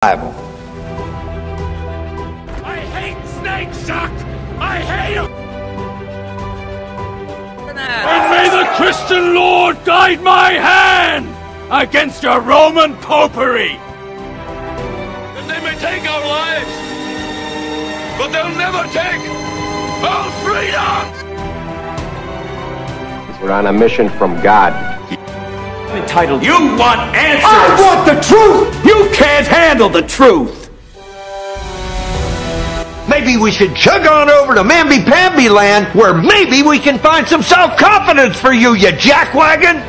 Bible. I hate snakes, Chuck! I hate them! And may the Christian Lord guide my hand against your Roman popery! And they may take our lives, but they'll never take our freedom! We're on a mission from God. Entitled, you want answers! I want the truth! You can't handle the truth! Maybe we should chug on over to Mamby-Pamby land, where maybe we can find some self-confidence for you, you jackwagon!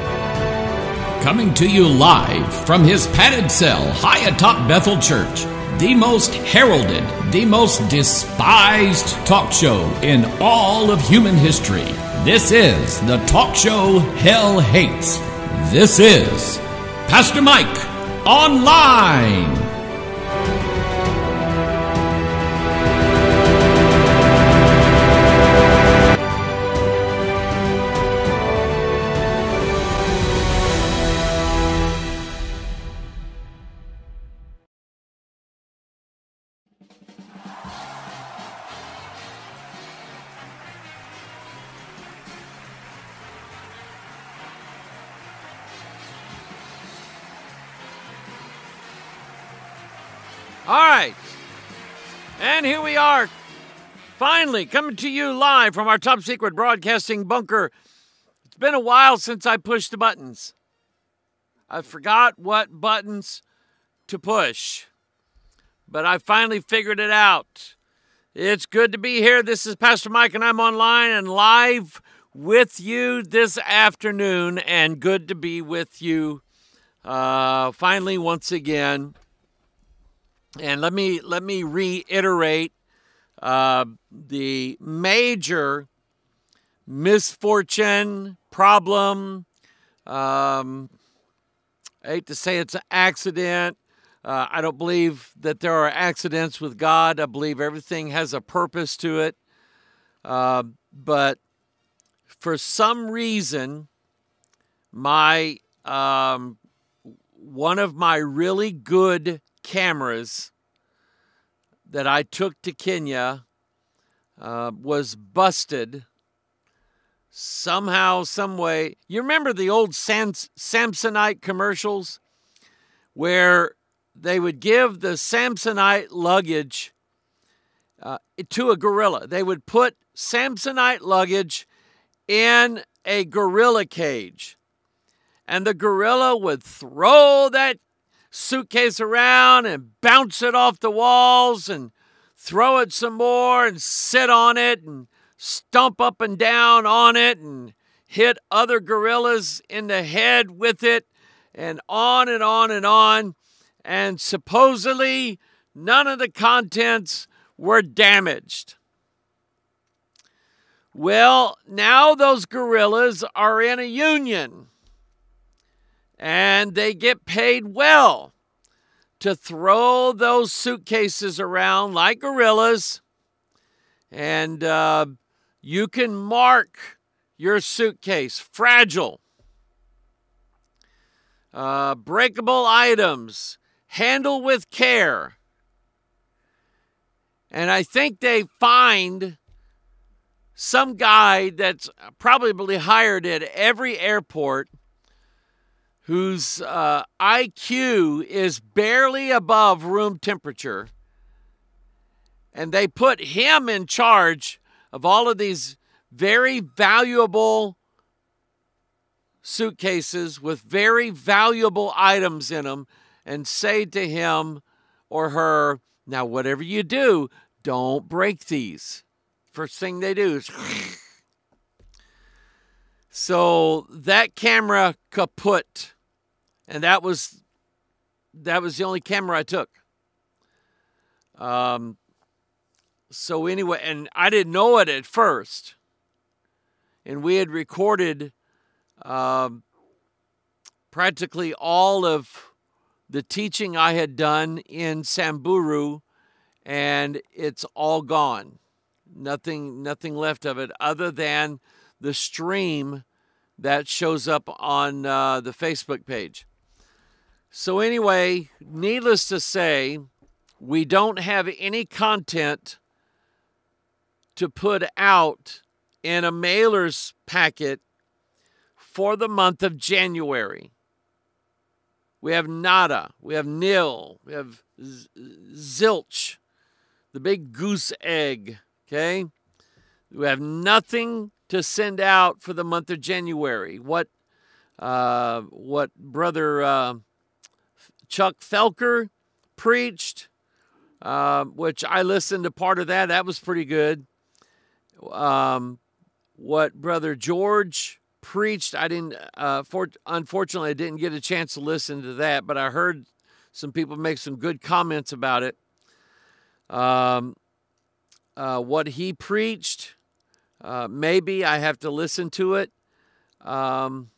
Coming to you live from his padded cell high atop Bethel Church, the most heralded, the most despised talk show in all of human history. This is the talk show hell hates. This is Pastor Mike Online. All right, and here we are, finally coming to you live from our top secret broadcasting bunker. It's been a while since I pushed the buttons. I forgot what buttons to push, but I finally figured it out. It's good to be here. This is Pastor Mike, and I'm online and live with you this afternoon, and good to be with you finally once again. And let me reiterate the major misfortune, problem. I hate to say it's an accident. I don't believe that there are accidents with God. I believe everything has a purpose to it. But for some reason, my one of my really good cameras that I took to Kenya was busted somehow, some way. You remember the old Samsonite commercials where they would give the Samsonite luggage to a gorilla. They would put Samsonite luggage in a gorilla cage, and the gorilla would throw that suitcase around and bounce it off the walls and throw it some more and sit on it and stomp up and down on it and hit other gorillas in the head with it and on and on and on. And supposedly none of the contents were damaged. Well, now those gorillas are in a union, and they get paid well to throw those suitcases around like gorillas. And you can mark your suitcase, fragile, breakable items, handle with care. And I think they find some guy that's probably hired at every airport whose IQ is barely above room temperature, and they put him in charge of all of these very valuable suitcases with very valuable items in them, and say to him or her, now whatever you do, don't break these. First thing they do is so that camera kaput. And that was the only camera I took. So anyway, and I didn't know it at first. And we had recorded practically all of the teaching I had done in Samburu, and it's all gone. Nothing left of it other than the stream that shows up on the Facebook page. So anyway, needless to say, we don't have any content to put out in a mailer's packet for the month of January. We have nada. We have nil. We have zilch, the big goose egg, okay? We have nothing to send out for the month of January. What Brother Chuck Felker preached, which I listened to part of that. That was pretty good. What Brother George preached, I didn't. Unfortunately, I didn't get a chance to listen to that, but I heard some people make some good comments about it. What he preached, maybe I have to listen to it. But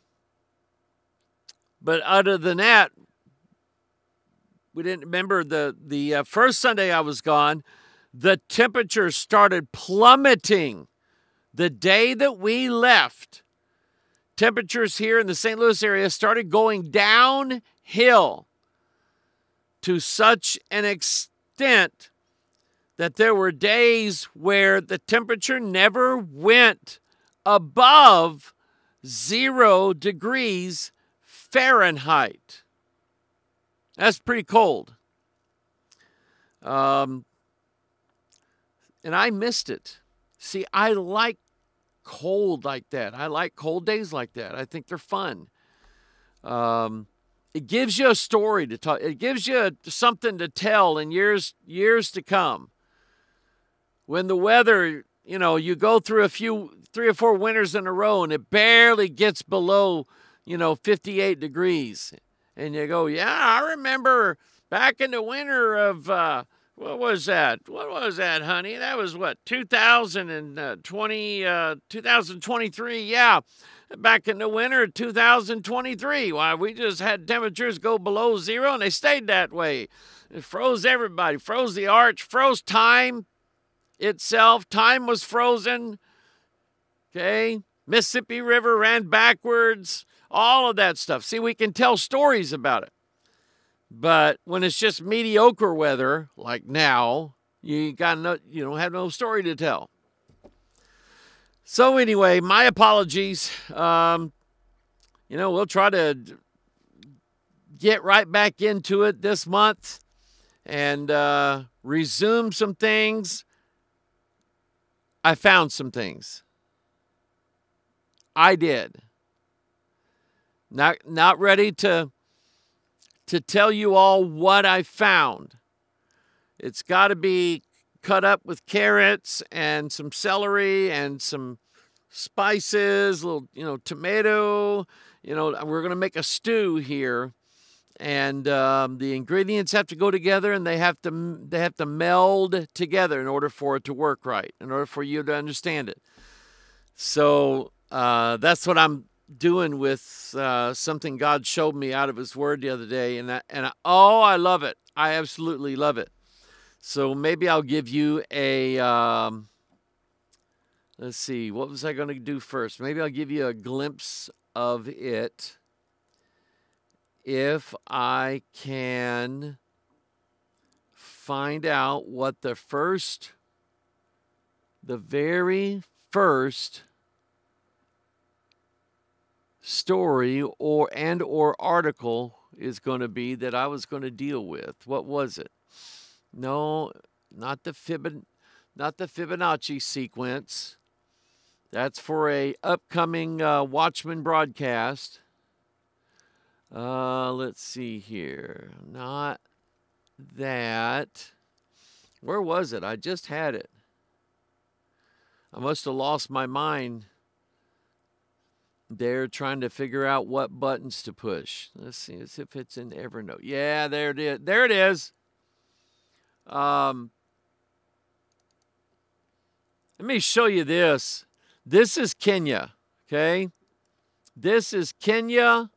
other than that, we didn't remember the first Sunday I was gone. The temperature started plummeting the day that we left. Temperatures here in the St. Louis area started going downhill to such an extent that there were days where the temperature never went above 0 degrees Fahrenheit. That's pretty cold. And I missed it. See, I like cold like that. I like cold days like that. I think they're fun. It gives you a story to talk. It gives you something to tell in years to come. When the weather, you go through 3 or 4 winters in a row and it barely gets below, 58 degrees. And you go, yeah, I remember back in the winter of, what was that? What was that, honey? That was 2023. Yeah, back in the winter of 2023. Why, we just had temperatures go below 0 and they stayed that way. It froze everybody, froze the arch, froze time itself. Time was frozen. Okay, Mississippi River ran backwards. All of that stuff. See, we can tell stories about it. But when it's just mediocre weather, like now, you don't have no story to tell. So anyway, my apologies. We'll try to get right back into it this month and resume some things. I found some things. I did. Not ready to tell you all what I found. It's got to be cut up with carrots and some celery and some spices, a little, tomato. We're going to make a stew here, and the ingredients have to go together and they have to meld together in order for it to work right, in order for you to understand it. So that's what I'm doing with something God showed me out of His Word the other day, and I love it. I absolutely love it. So maybe I'll give you a let's see, what was I going to do first? Maybe I'll give you a glimpse of it if I can find out what the very first story or article is going to be that I was going to deal with. What was it? No, not the Fibonacci sequence. That's for a upcoming Watchman broadcast. Let's see here. Not that. Where was it? I just had it. I must have lost my mind. They're trying to figure out what buttons to push. Let's see if it's in Evernote. Yeah, there it is. There it is. Let me show you this. This is Kenya, okay? This is Kenya,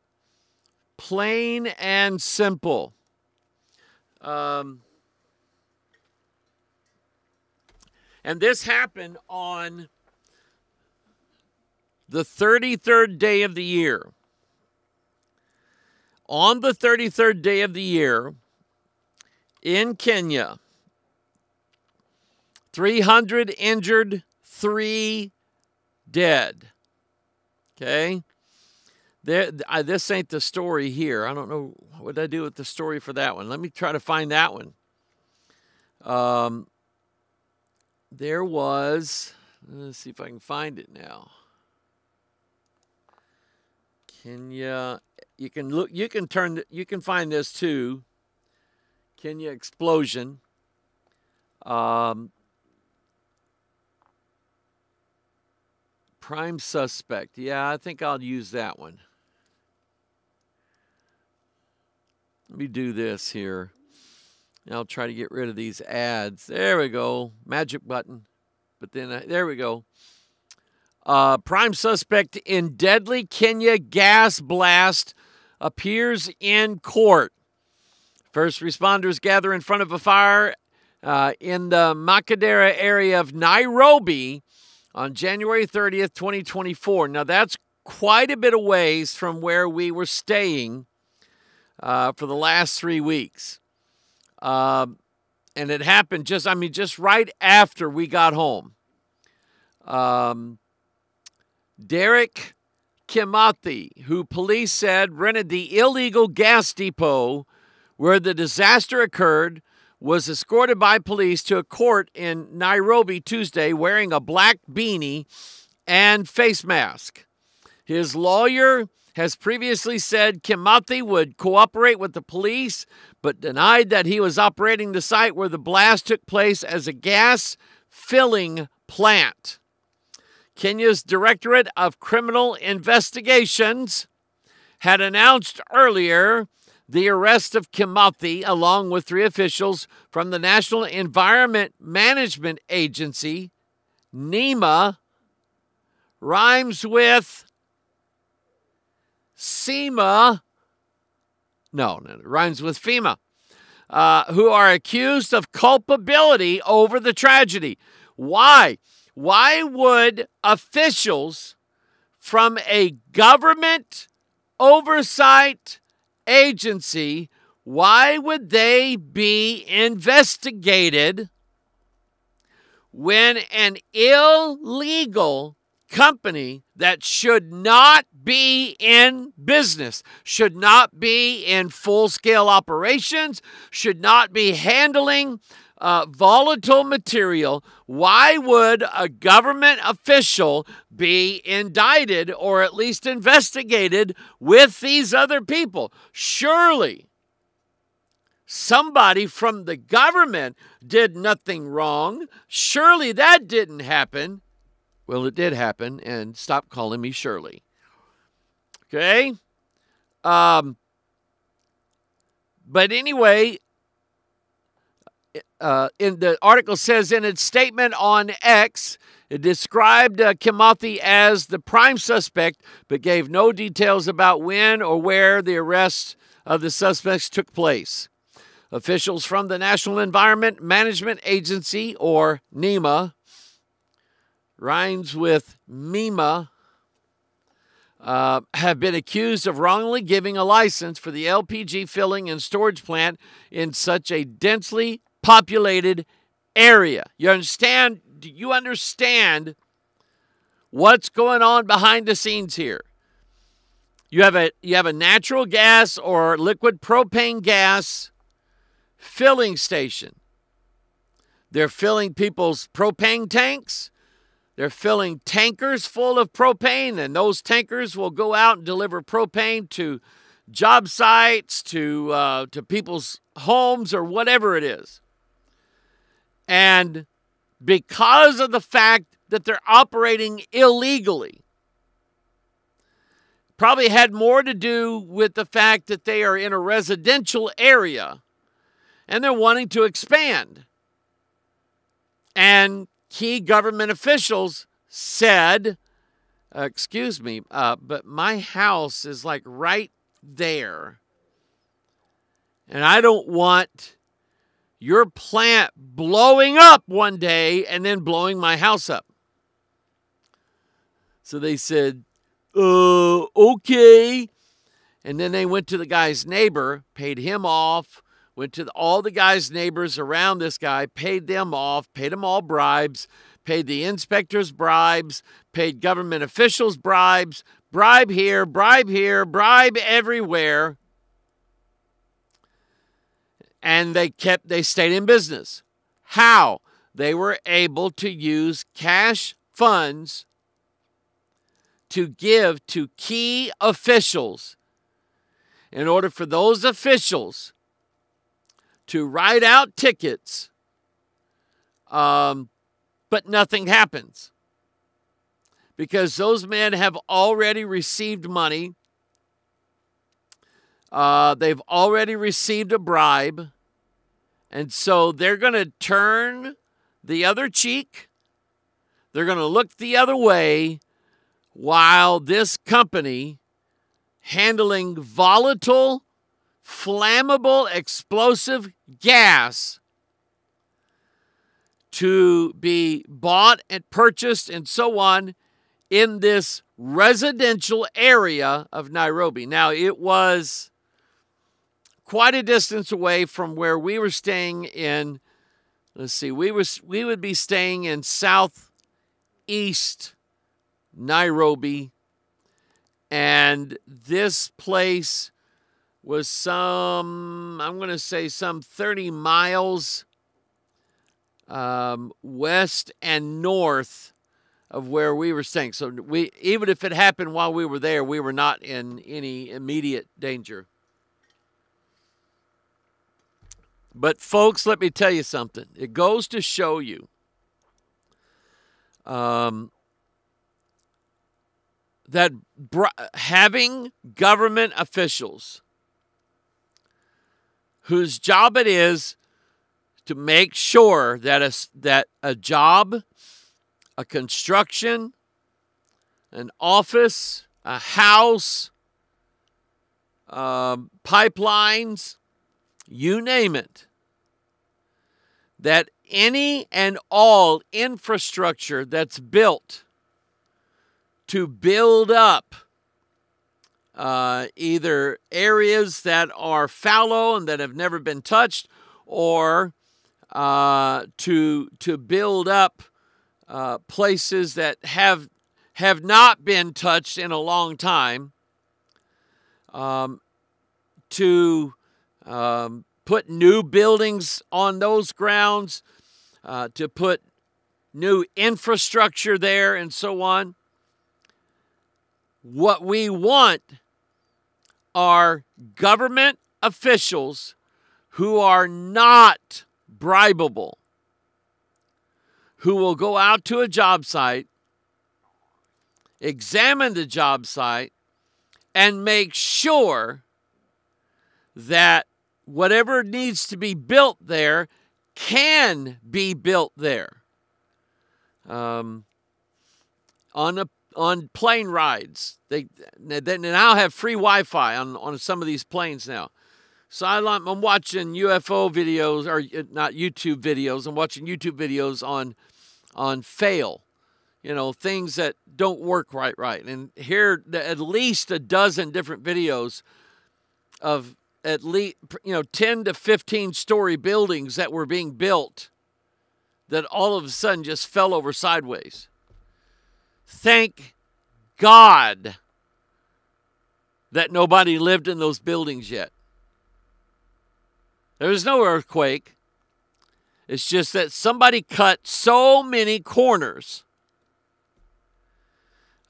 plain and simple. And this happened on the 33rd day of the year. On the 33rd day of the year in Kenya, 300 injured, 3 dead. Okay? This ain't the story here. I don't know what I do with the story for that one. Let me try to find that one. There was, let's see if I can find it now. Kenya, you can look, you can find this too. Kenya explosion. Prime suspect. Yeah, I think I'll use that one. Let me do this here. I'll try to get rid of these ads. There we go. Magic button. But then, there we go. Prime suspect in deadly Kenya gas blast appears in court. First responders gather in front of a fire in the Makadara area of Nairobi on January 30th, 2024. Now, that's quite a bit of ways from where we were staying for the last 3 weeks. And it happened just right after we got home. Derek Kimathi, who police said rented the illegal gas depot where the disaster occurred, was escorted by police to a court in Nairobi Tuesday wearing a black beanie and face mask. His lawyer has previously said Kimathi would cooperate with the police, but denied that he was operating the site where the blast took place as a gas filling plant. Kenya's Directorate of Criminal Investigations had announced earlier the arrest of Kimathi along with 3 officials from the National Environment Management Agency. NEMA rhymes with SEMA. No, it rhymes with FEMA. Who are accused of culpability over the tragedy. Why? Why would officials from a government oversight agency, why would they be investigated when an illegal company that should not be in business, should not be in full-scale operations, should not be handling volatile material, why would a government official be indicted or at least investigated with these other people? Surely somebody from the government did nothing wrong. Surely that didn't happen. Well, it did happen, and stop calling me Shirley. Okay? But anyway, in the article says in its statement on X, it described Kimathi as the prime suspect, but gave no details about when or where the arrest of the suspects took place. Officials from the National Environment Management Agency, or NEMA, rhymes with MEMA, have been accused of wrongly giving a license for the LPG filling and storage plant in such a densely populated area. You understand? Do you understand what's going on behind the scenes here? You have a natural gas or liquid propane gas filling station. They're filling people's propane tanks. They're filling tankers full of propane, and those tankers will go out and deliver propane to job sites, to people's homes, or whatever it is. And because of the fact that they're operating illegally, probably had more to do with the fact that they are in a residential area and they're wanting to expand. And key government officials said, but my house is like right there. And I don't want your plant blowing up one day and then blowing my house up. So they said, okay. And then they went to the guy's neighbor, paid him off, went to all the guy's neighbors around this guy, paid them off, paid them all bribes, paid the inspectors bribes, paid government officials bribes, bribe here, bribe everywhere. And they stayed in business. How? They were able to use cash funds to give to key officials in order for those officials to write out tickets, but nothing happens. Because those men have already received money. They've already received a bribe. And so they're going to turn the other cheek. They're going to look the other way while this company handling volatile, flammable, explosive gas to be bought and purchased and so on in this residential area of Nairobi. Now, it was quite a distance away from where we were staying in, we would be staying in southeast Nairobi, and this place was some 30 miles west and north of where we were staying. So even if it happened while we were there, we were not in any immediate danger. But folks, let me tell you something. It goes to show you that having government officials whose job it is to make sure that a job, a construction, an office, a house, pipelines, you name it, that any and all infrastructure that's built to build up either areas that are fallow and that have never been touched, or to build up places that have not been touched in a long time, to put new buildings on those grounds, to put new infrastructure there and so on. What we want are government officials who are not bribable, who will go out to a job site, examine the job site, and make sure that whatever needs to be built there can be built there. On plane rides, they now have free Wi-Fi on some of these planes now. So I'm watching UFO videos, or not YouTube videos. I'm watching YouTube videos on fail, things that don't work right. And here, at least a dozen different videos of at least 10 to 15 story buildings that were being built that all of a sudden just fell over sideways. Thank God that nobody lived in those buildings yet. There was no earthquake. It's just that somebody cut so many corners.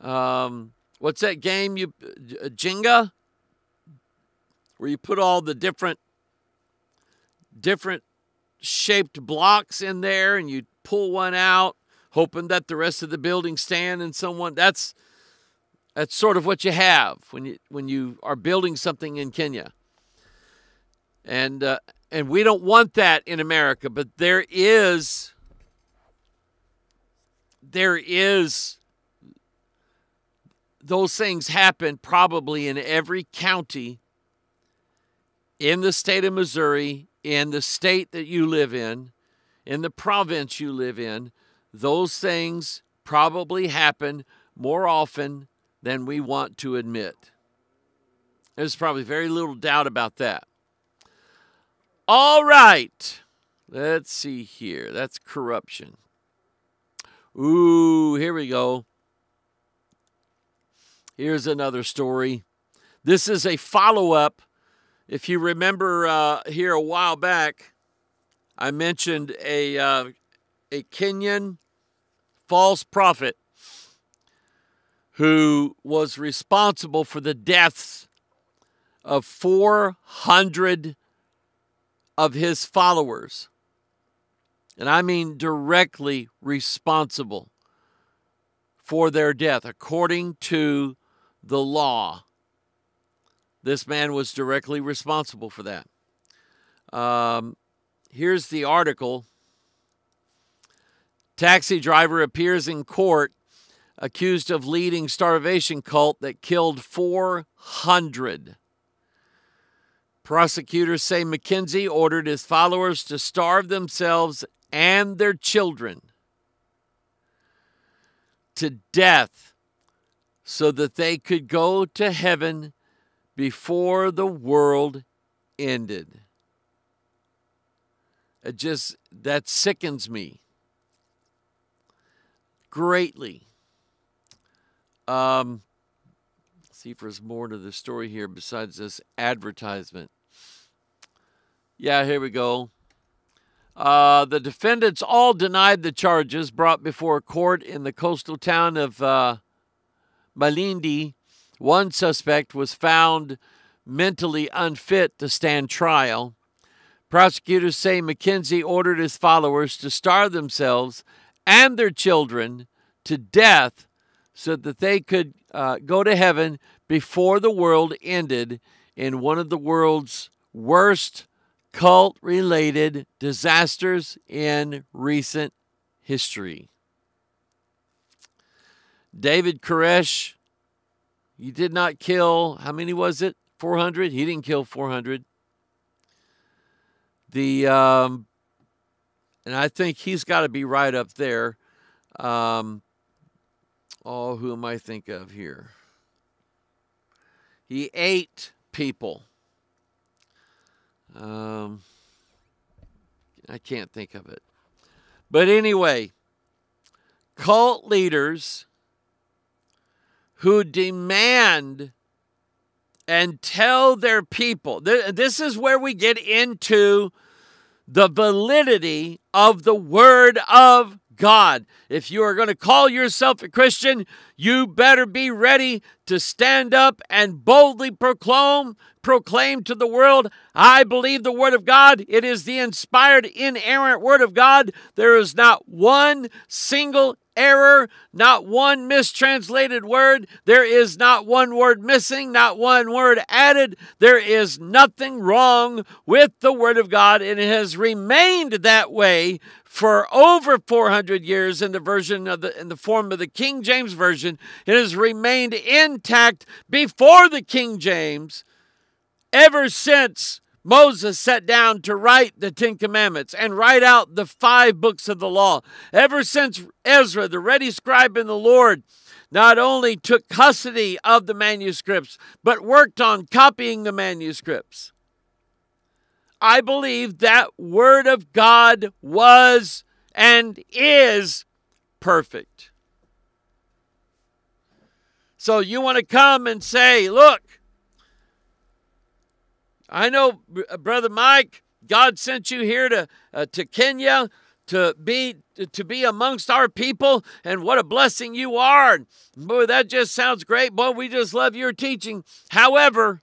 What's that game? Jenga? Where you put all the different shaped blocks in there and you pull one out, hoping that the rest of the building stand and someone. That's sort of what you have when you are building something in Kenya. And we don't want that in America, but there is those things happen probably in every county in the state of Missouri, in the state that you live in the province you live in. Those things probably happen more often than we want to admit. There's probably very little doubt about that. All right. Let's see here. That's corruption. Ooh, here we go. Here's another story. This is a follow-up. If you remember here a while back, I mentioned a Kenyan false prophet who was responsible for the deaths of 400 of his followers. And I mean directly responsible for their death. According to the law, this man was directly responsible for that. Here's the article. Taxi driver appears in court accused of leading starvation cult that killed 400. Prosecutors say McKenzie ordered his followers to starve themselves and their children to death so that they could go to heaven before the world ended. That sickens me greatly. See if there's more to the story here besides this advertisement. Yeah, here we go. The defendants all denied the charges brought before court in the coastal town of Malindi. One suspect was found mentally unfit to stand trial. Prosecutors say McKenzie ordered his followers to starve themselves and their children to death so that they could go to heaven before the world ended in one of the world's worst cult-related disasters in recent history. David Koresh, he did not kill, how many was it? 400? He didn't kill 400. And I think he's got to be right up there. Who am I thinking of here? He ate people. I can't think of it. But anyway, cult leaders who demand and tell their people, this is where we get into the validity of the Word of God. If you are going to call yourself a Christian, you better be ready to stand up and boldly proclaim to the world, I believe the Word of God. It is the inspired, inerrant Word of God. There is not one single error, not one mistranslated word. There is not one word missing, not one word added. There is nothing wrong with the Word of God, and it has remained that way for over 400 years in the form of the King James Version. It has remained intact before the King James ever since Moses sat down to write the Ten Commandments and write out the 5 books of the law. Ever since Ezra, the ready scribe in the Lord, not only took custody of the manuscripts, but worked on copying the manuscripts. I believe that Word of God was and is perfect. So you want to come and say, look, I know, Brother Mike, God sent you here to Kenya to be amongst our people, and what a blessing you are. And boy, that just sounds great. Boy, we just love your teaching. However,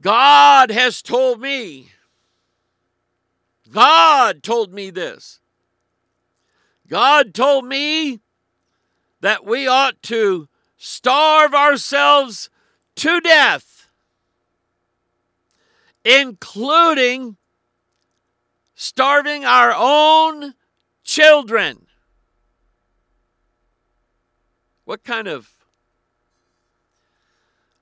God has told me. God told me this. God told me that we ought to starve ourselves to death, including starving our own children. What kind of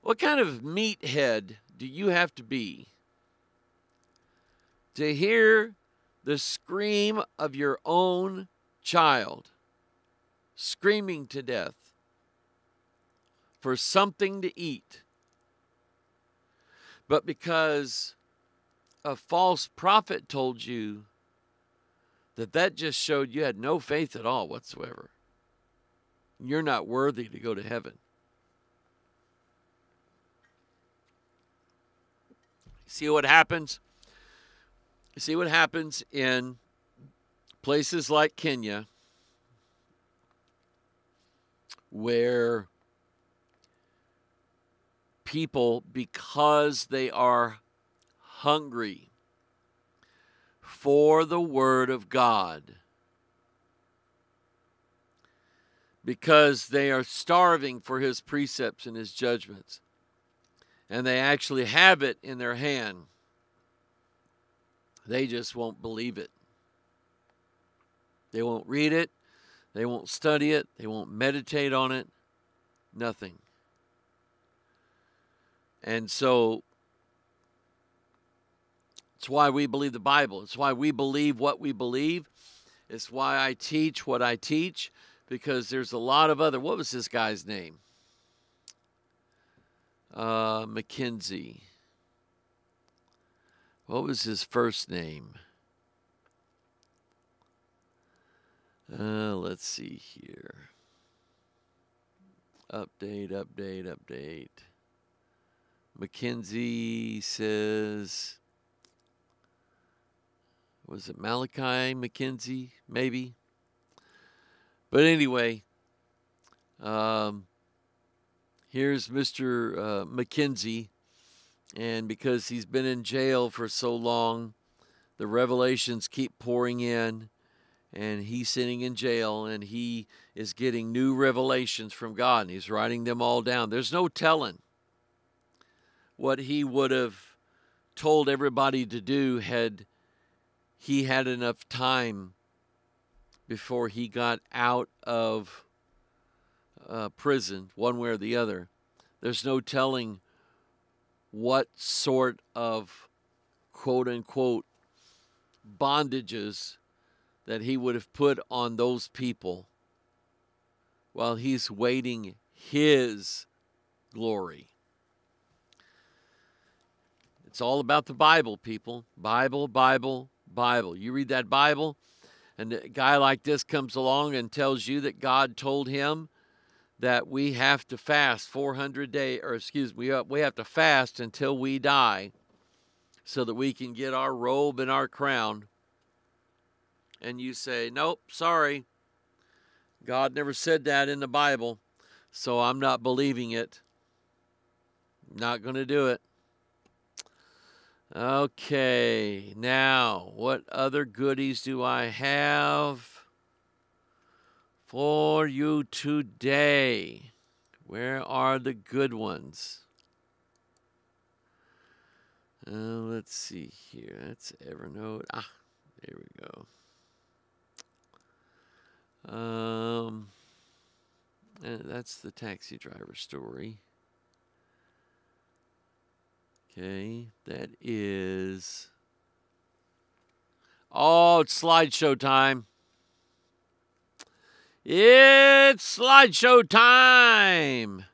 meathead do you have to be to hear the scream of your own child screaming to death for something to eat. But because a false prophet told you that just showed you had no faith at all whatsoever. You're not worthy to go to heaven. See what happens? See what happens in places like Kenya, where people, because they are hungry for the Word of God, because they are starving for His precepts and His judgments, and they actually have it in their hand, they just won't believe it. They won't read it. They won't study it. They won't meditate on it. Nothing. And so it's why we believe the Bible. It's why we believe what we believe. It's why I teach what I teach, because there's a lot of other... What was this guy's name? Mackenzie. What was his first name? Let's see here. Update. Mackenzie says... Was it Malachi Mackenzie? Maybe. But anyway, here's Mr. Mackenzie. And because he's been in jail for so long, the revelations keep pouring in. And he's sitting in jail, and he is getting new revelations from God. And he's writing them all down. There's no telling what he would have told everybody to do had he had enough time before he got out of prison, one way or the other. There's no telling what sort of quote-unquote bondages that he would have put on those people while he's waiting his glory. It's all about the Bible, people. Bible. You read that Bible, and a guy like this comes along and tells you that God told him that we have to fast 400 days, we have to fast until we die so that we can get our robe and our crown. And you say, nope, sorry. God never said that in the Bible, so I'm not believing it. Not going to do it. Okay, now, what other goodies do I have for you today? Where are the good ones? Let's see here. That's Evernote. There we go. And that's the taxi driver story. Okay, that is... Oh, it's slideshow time. It's slideshow time.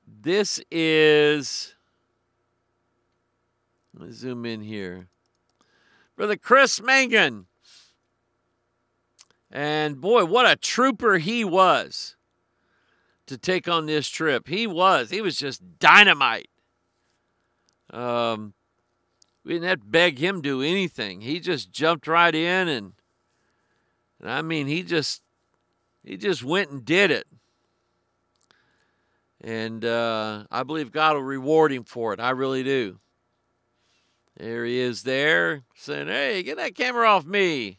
This is... Let me zoom in here. Brother Chris Mangan. And boy, what a trooper he was to take on this trip. He was just dynamite. We didn't have to beg him to do anything. He just jumped right in, and I mean, he just went and did it. And I believe God will reward him for it. I really do. There he is there, saying, hey, get that camera off me.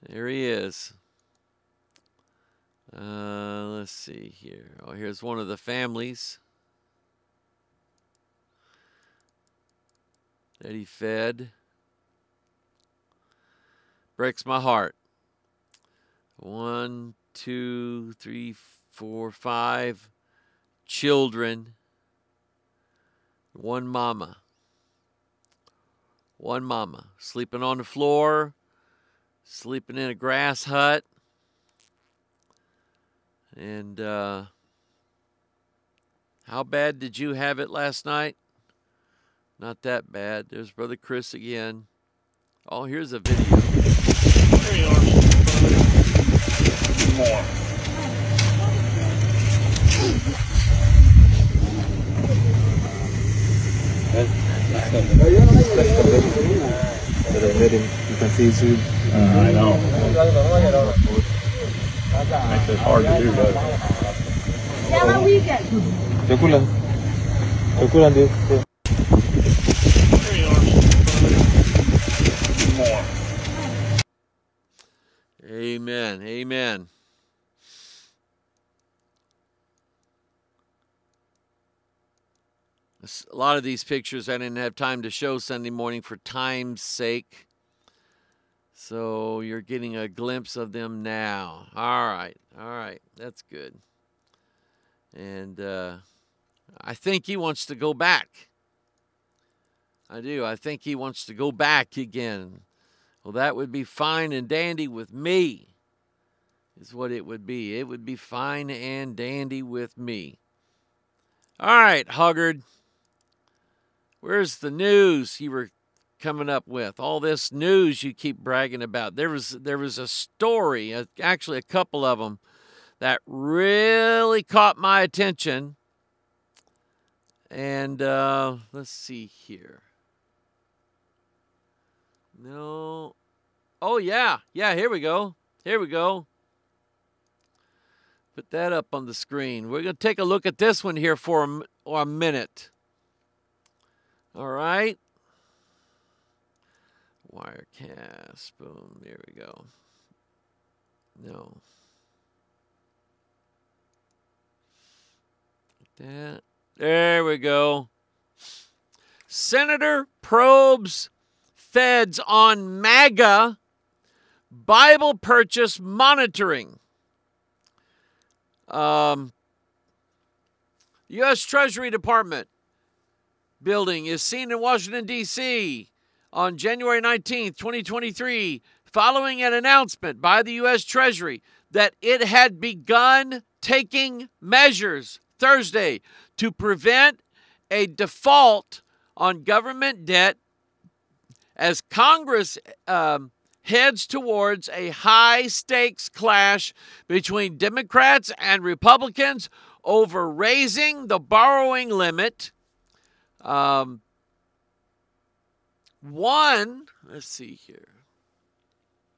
There he is. Let's see here. Oh, here's one of the families that he fed. Breaks my heart. 1, 2, 3, 4, 5 children. One mama sleeping on the floor, sleeping in a grass hut. And how bad did you have it last night? Not that bad. There's Brother Chris again. Oh, here's a video. There you are. More. You can see it's I know. Makes it hard to do, doesn't it? There you are. More. Amen. Amen. A lot of these pictures I didn't have time to show Sunday morning for time's sake. So you're getting a glimpse of them now. All right. That's good. And I think he wants to go back. I do. I think he wants to go back again. Well, that would be fine and dandy with me, is what it would be. It would be fine and dandy with me. All right, Hoggard. Where's the news you were coming up with? All this news you keep bragging about. There was a story, actually a couple of them, that really caught my attention. And let's see here. No. Oh, yeah. Yeah, here we go. Put that up on the screen. We're going to take a look at this one here for a minute. All right. Wirecast. Boom. There we go. No. That. There we go. Senator probes feds on MAGA Bible purchase monitoring. U.S. Treasury Department building is seen in Washington, D.C. on January 19th, 2023, following an announcement by the U.S. Treasury that it had begun taking measures Thursday to prevent a default on government debt as Congress heads towards a high-stakes clash between Democrats and Republicans over raising the borrowing limit. Let's see here.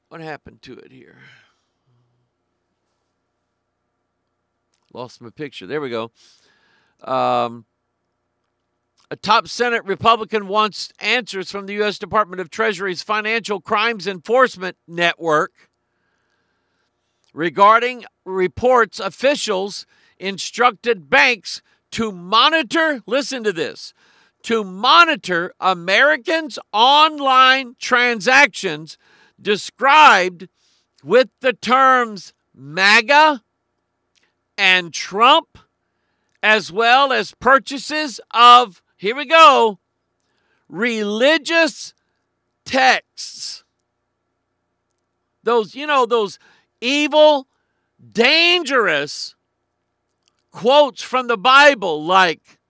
What happened to it here? Lost my picture. There we go. A top Senate Republican wants answers from the U.S. Department of Treasury's Financial Crimes Enforcement Network regarding reports officials instructed banks to monitor, listen to this, to monitor Americans' online transactions described with the terms MAGA and Trump, as well as purchases of, here we go, religious texts. Those evil, dangerous quotes from the Bible like,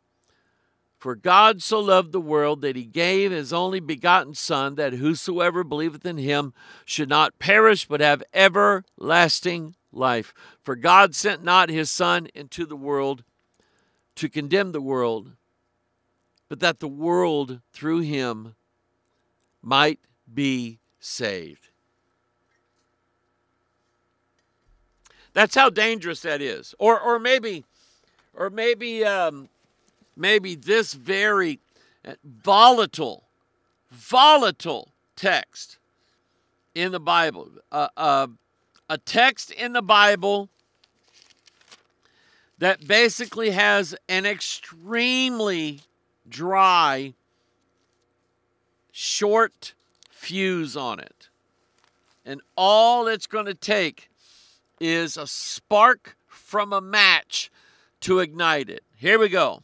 "For God so loved the world that he gave his only begotten Son, that whosoever believeth in him should not perish but have everlasting life. For God sent not his Son into the world to condemn the world, but that the world through him might be saved." That's how dangerous that is. Or maybe this very volatile text in the Bible. A text in the Bible that basically has an extremely dry, short fuse on it. And all it's going to take is a spark from a match to ignite it. Here we go.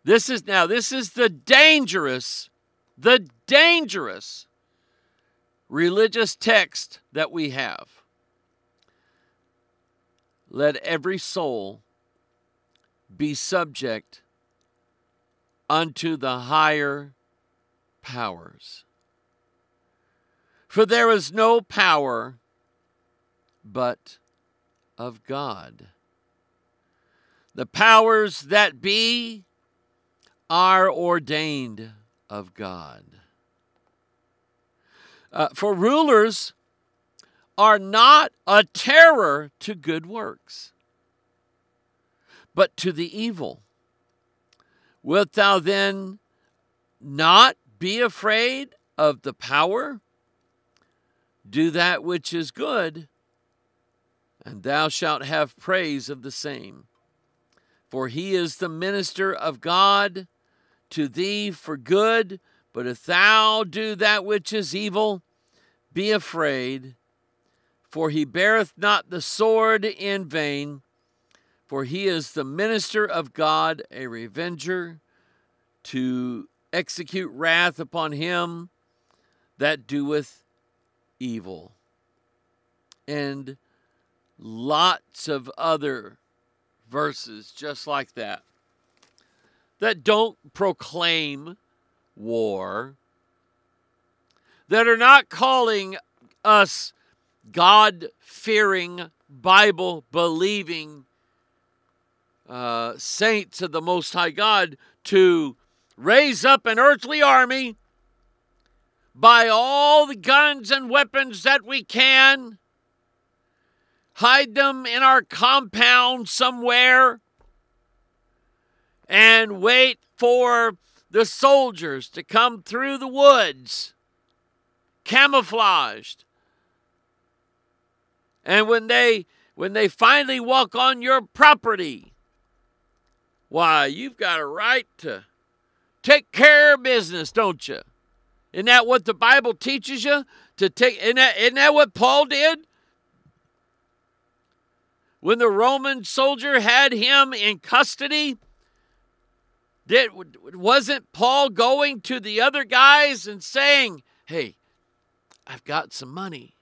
This is the dangerous religious text that we have. Let every soul be subject unto the higher powers. For there is no power but of God. The powers that be are ordained of God. For rulers are not a terror to good works, but to the evil. Wilt thou then not be afraid of the power? Do that which is good, and thou shalt have praise of the same. For he is the minister of God to thee for good. But if thou do that which is evil, be afraid. For he beareth not the sword in vain. For he is the minister of God, a revenger, to execute wrath upon him that doeth evil. And lots of other verses just like that don't proclaim war, that are not calling us God-fearing, Bible-believing saints of the Most High God to raise up an earthly army, buy all the guns and weapons that we can, hide them in our compound somewhere, and wait for the soldiers to come through the woods, camouflaged. And when they finally walk on your property, why, you've got a right to take care of business, don't you? Isn't that what the Bible teaches you to take? Isn't that what Paul did? When the Roman soldier had him in custody, wasn't Paul going to the other guys and saying, hey, I've got some money.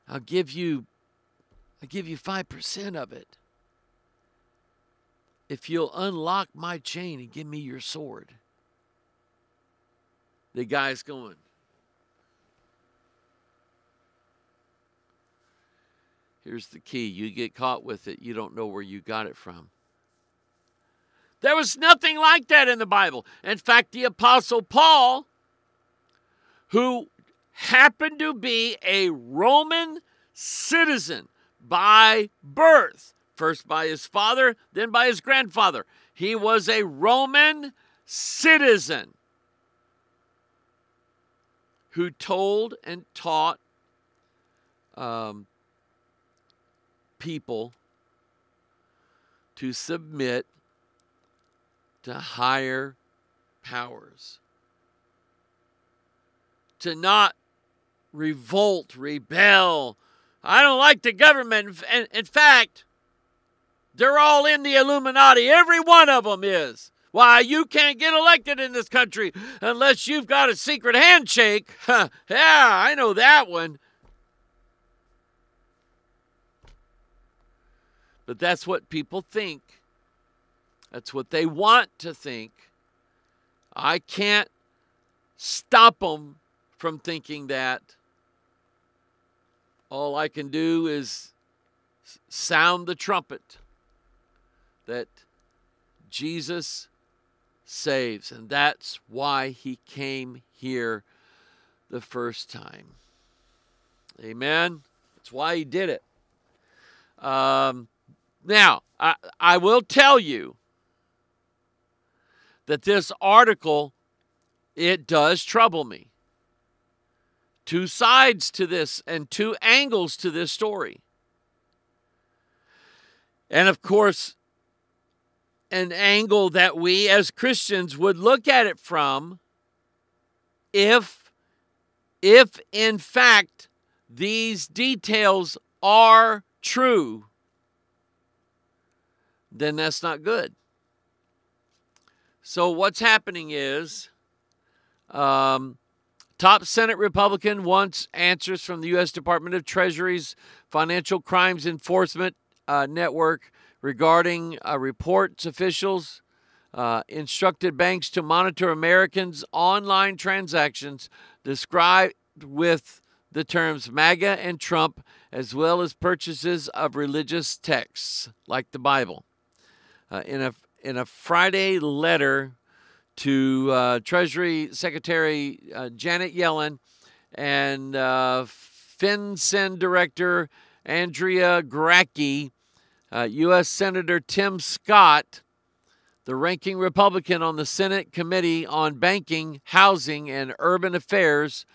I'll give you 5% of it if you'll unlock my chain and give me your sword. The guy's going, here's the key. You get caught with it, you don't know where you got it from. There was nothing like that in the Bible. In fact, the Apostle Paul, who happened to be a Roman citizen by birth, first by his father, then by his grandfather. He was a Roman citizen who told and taught people to submit to higher powers, to not revolt, rebel. I don't like the government. In fact, they're all in the Illuminati. Every one of them is. Why, you can't get elected in this country unless you've got a secret handshake. Yeah, I know that one. But that's what people think. That's what they want to think. I can't stop them from thinking that. All I can do is sound the trumpet that Jesus saves. And that's why he came here the first time. Amen? That's why he did it. Now, I will tell you that this article, it does trouble me. Two sides to this and two angles to this story. And of course, an angle that we as Christians would look at it from if in fact these details are true, then that's not good. So what's happening is, time top Senate Republican wants answers from the U.S. Department of Treasury's Financial Crimes Enforcement Network regarding reports officials instructed banks to monitor Americans' online transactions described with the terms MAGA and Trump, as well as purchases of religious texts like the Bible. In a Friday letter to Treasury Secretary Janet Yellen and FinCEN Director Andrea Gracke, U.S. Senator Tim Scott, the ranking Republican on the Senate Committee on Banking, Housing, and Urban Affairs,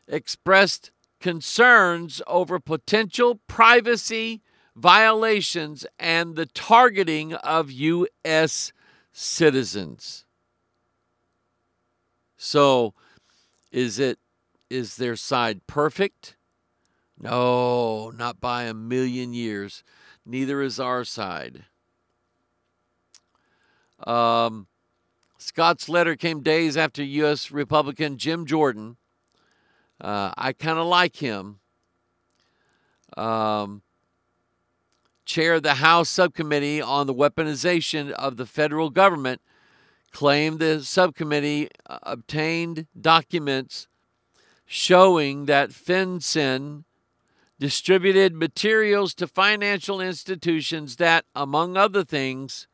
expressed concerns over potential privacy violations and the targeting of U.S. citizens. So, is their side perfect? No, not by a million years. Neither is our side. Scott's letter came days after U.S. Republican Jim Jordan, I kind of like him, chaired the House Subcommittee on the Weaponization of the Federal Government, claimed the subcommittee obtained documents showing that FinCEN distributed materials to financial institutions that, among other things,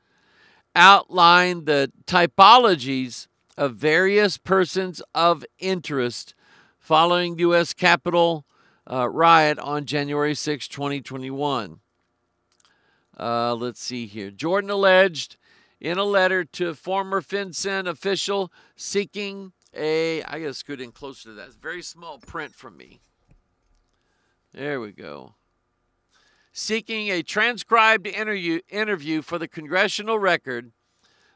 outline the typologies of various persons of interest following U.S. Capitol riot on January 6, 2021. Let's see here. Jordan alleged in a letter to a former FinCEN official seeking I got to scoot in closer to that. It's very small print from me. There we go. Seeking a transcribed interview for the congressional record,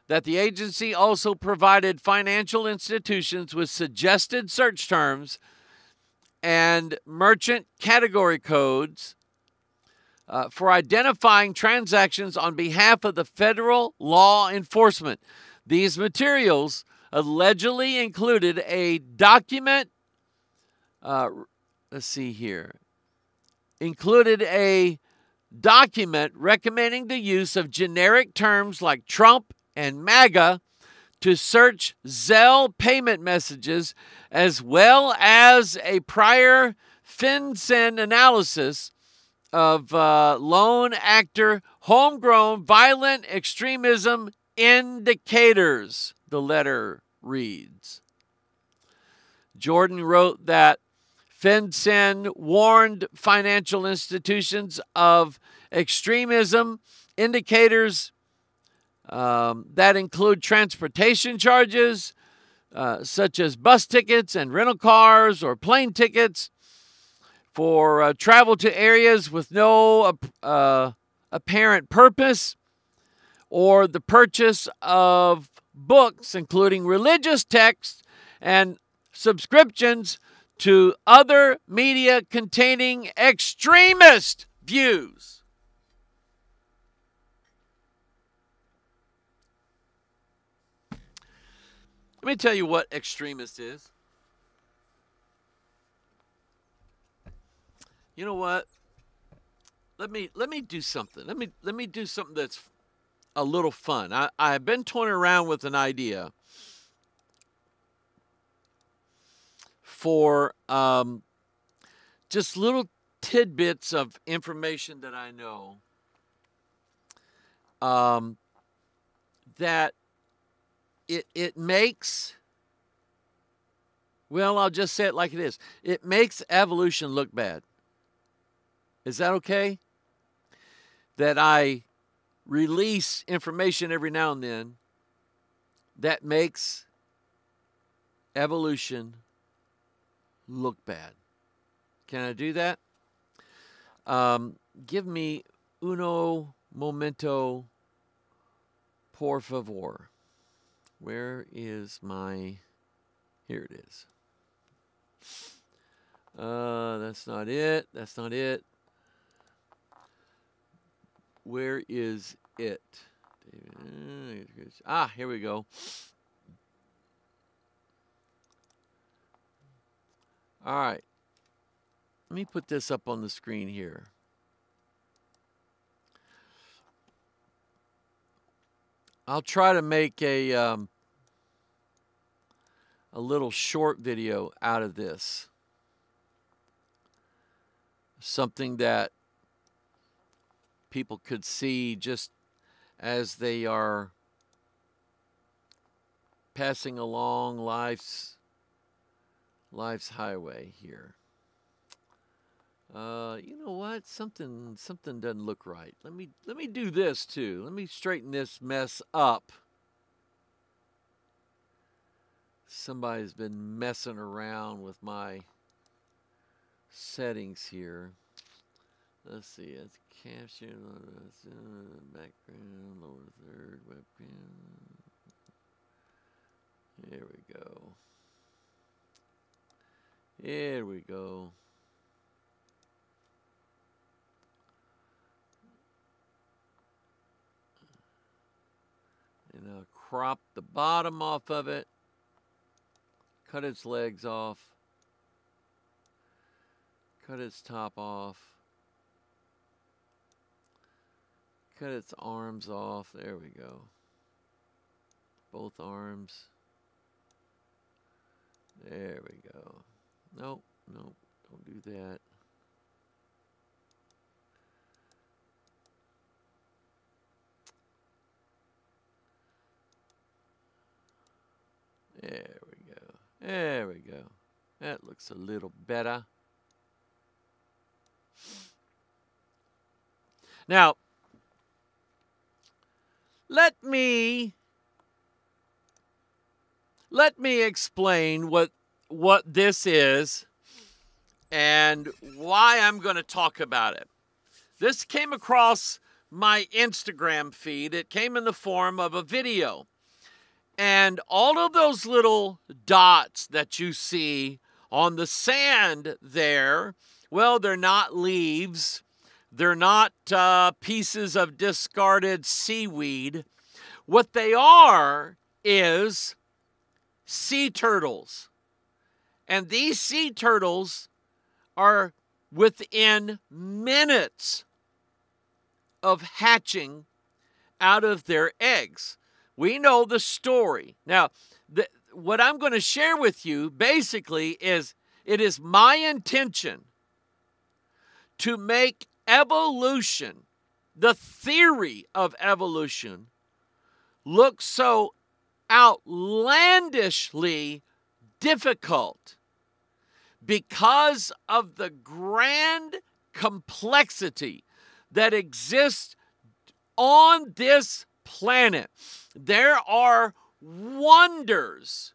that the agency also provided financial institutions with suggested search terms and merchant category codes for identifying transactions on behalf of the federal law enforcement. These materials allegedly included a document, recommending the use of generic terms like Trump and MAGA to search Zelle payment messages, as well as a prior FinCEN analysis of lone actor homegrown violent extremism indicators, the letter reads. Jordan wrote that FinCEN warned financial institutions of extremism indicators that include transportation charges, such as bus tickets and rental cars or plane tickets for travel to areas with no apparent purpose, or the purchase of books, including religious texts and subscriptions to other media containing extremist views. Let me tell you what extremist is. You know what? Let me do something. Let me do something that's a little fun. I've been toying around with an idea for just little tidbits of information that I know that it makes, well, I'll just say it like it is. It makes evolution look bad. Is that okay? That I release information every now and then that makes evolution look bad. Can I do that? Give me uno momento, por favor. Where is my... Here it is. That's not it. That's not it. Where is it? Here we go. All right. Let me put this up on the screen here. I'll try to make a little short video out of this. Something that people could see just as they are passing along life's highway here. You know what? Something doesn't look right. Let me do this too. Let me straighten this mess up. Somebody's been messing around with my settings here. Let's see. It's capture, background, lower third, webcam. There we go. There we go. And I'll crop the bottom off of it. Cut its legs off. Cut its top off. Cut its arms off. There we go. Both arms. There we go. Nope, nope, don't do that. There we go. There we go. That looks a little better. Now, let me explain what this is and why I'm going to talk about it. This came across my Instagram feed. It came in the form of a video. And all of those little dots that you see on the sand there, well, they're not leaves. They're not pieces of discarded seaweed. What they are is sea turtles. And these sea turtles are within minutes of hatching out of their eggs. We know the story. Now, what I'm going to share with you basically is it is my intention to make evolution, the theory of evolution, look so outlandishly difficult because of the grand complexity that exists on this planet. There are wonders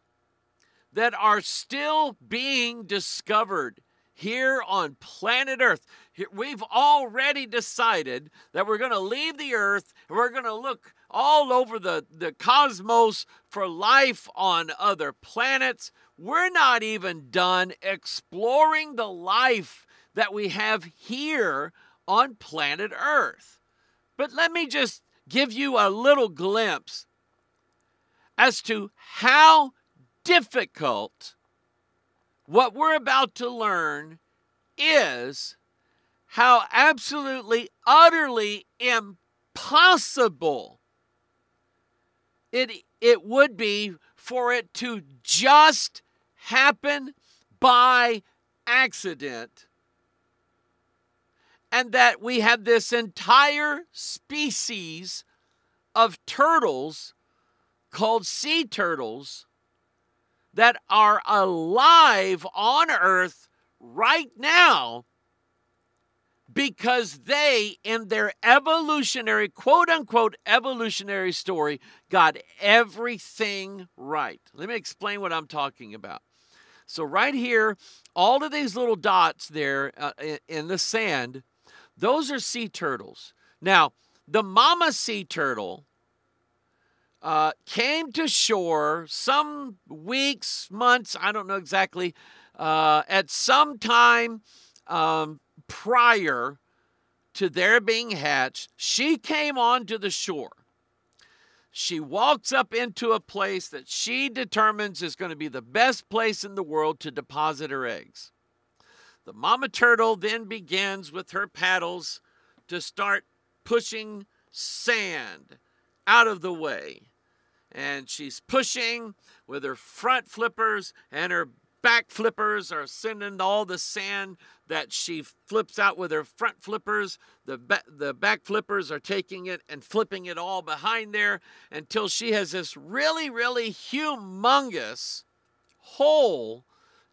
that are still being discovered here on planet Earth. We've already decided that we're going to leave the Earth and we're going to look all over the cosmos for life on other planets. We're not even done exploring the life that we have here on planet Earth. But let me just give you a little glimpse as to how difficult what we're about to learn is, how absolutely, utterly impossible it would be for it to just happen by accident, and that we have this entire species of turtles called sea turtles that are alive on Earth right now because they, in their evolutionary, quote-unquote evolutionary story, got everything right. Let me explain what I'm talking about. So right here, all of these little dots there in the sand, those are sea turtles. Now, the mama sea turtle came to shore some weeks, months, I don't know exactly, at some time prior to their being hatched. She came onto the shore. She walks up into a place that she determines is going to be the best place in the world to deposit her eggs. The mama turtle then begins with her paddles to start pushing sand out of the way. And she's pushing with her front flippers, and her back flippers are sending all the sand that she flips out with her front flippers. The back flippers are taking it and flipping it all behind there until she has this really, really humongous hole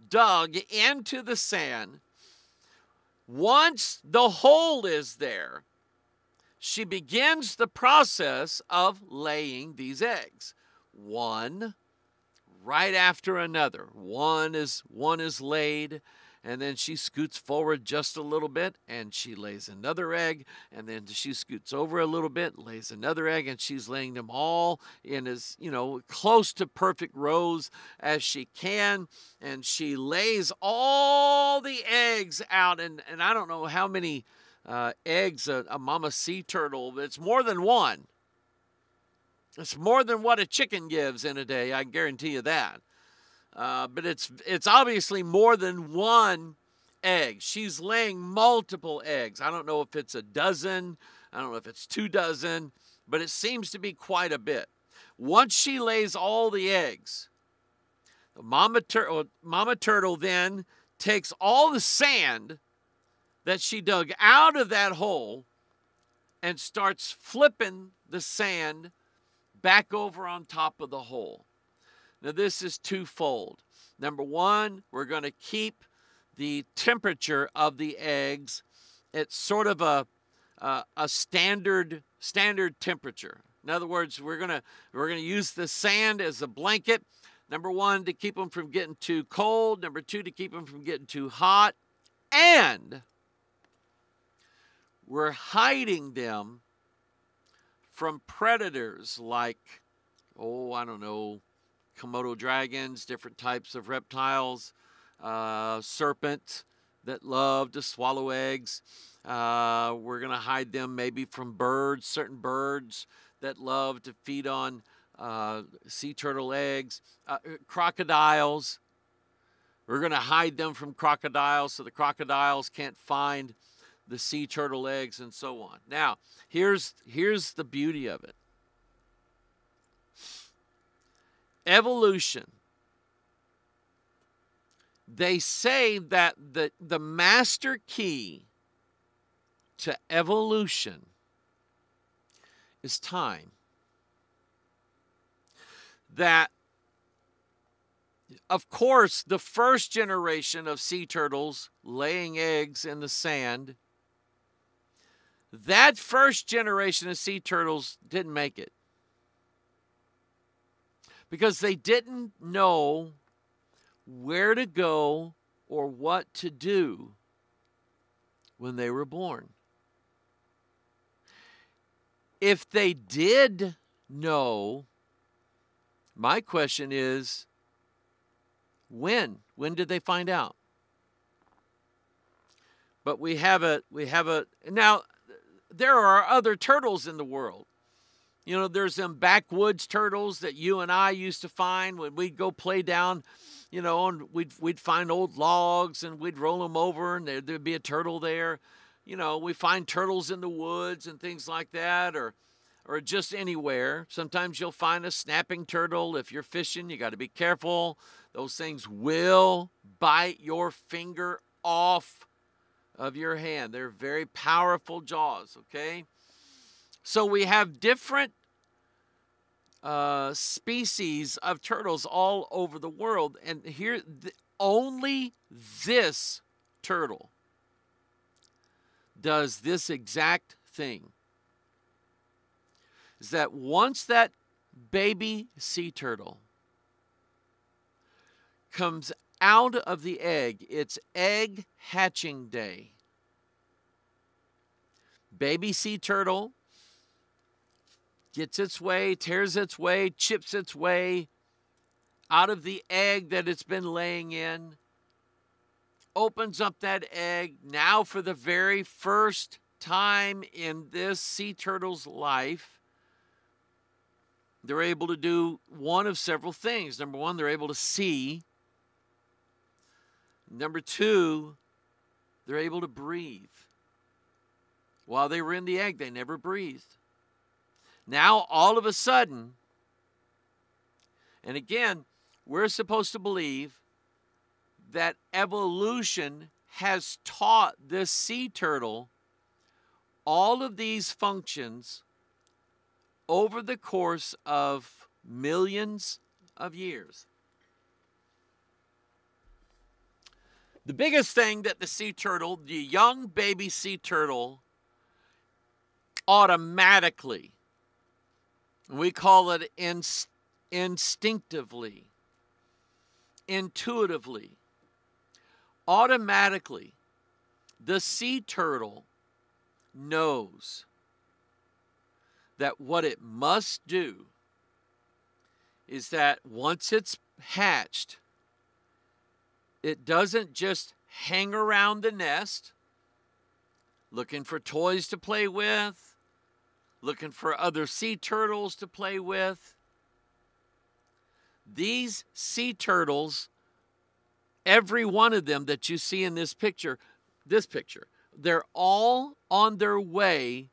dug into the sand. Once the hole is there, she begins the process of laying these eggs, one right after another. One is laid, and then she scoots forward just a little bit, and she lays another egg, and then she scoots over a little bit, lays another egg, and she's laying them all in as, close to perfect rows as she can, and she lays all the eggs out, and I don't know how many eggs a mama sea turtle, it's more than one. It's more than what a chicken gives in a day, I guarantee you that. But it's obviously more than one egg. She's laying multiple eggs. I don't know if it's a dozen. I don't know if it's 2 dozen, but it seems to be quite a bit. Once she lays all the eggs, the mama turtle then takes all the sand that she dug out of that hole and starts flipping the sand back over on top of the hole. Now, this is twofold. Number one, we're going to keep the temperature of the eggs at sort of a standard temperature. In other words, we're going to use the sand as a blanket. Number one, to keep them from getting too cold. Number two, to keep them from getting too hot. And we're hiding them from predators like, Komodo dragons, different types of reptiles, serpents that love to swallow eggs. We're going to hide them maybe from birds, certain birds that love to feed on sea turtle eggs. Crocodiles. We're going to hide them from crocodiles so the crocodiles can't find the sea turtle eggs and so on. Now, here's the beauty of it. Evolution. They say that the master key to evolution is time. That, of course, the first generation of sea turtles laying eggs in the sand, that first generation of sea turtles didn't make it. Because they didn't know where to go or what to do when they were born. If they did know, my question is, when? When did they find out? But we have a now there are other turtles in the world. There's them backwoods turtles that you and I used to find when we'd go play down, and we'd find old logs and we'd roll them over and there'd be a turtle there. We find turtles in the woods and things like that, or just anywhere. Sometimes you'll find a snapping turtle. If you're fishing, you got to be careful. Those things will bite your finger off of your hand. They're very powerful jaws, okay? So we have different species of turtles all over the world. And here, only this turtle does this exact thing. Is that once that baby sea turtle comes out of the egg, it's egg hatching day. Baby sea turtle gets its way, tears its way, chips its way out of the egg that it's been laying in, opens up that egg. Now, for the very first time in this sea turtle's life, they're able to do one of several things. Number one, they're able to see. Number two, They're able to breathe. While they were in the egg, they never breathed. Now, all of a sudden, and again, we're supposed to believe that evolution has taught this sea turtle all of these functions over the course of millions of years. The biggest thing that the sea turtle, the young baby sea turtle, automatically, we call it instinctively, intuitively, automatically, the sea turtle knows that what it must do is that once it's hatched, it doesn't just hang around the nest looking for toys to play with, looking for other sea turtles to play with. These sea turtles, every one of them that you see in this picture, they're all on their way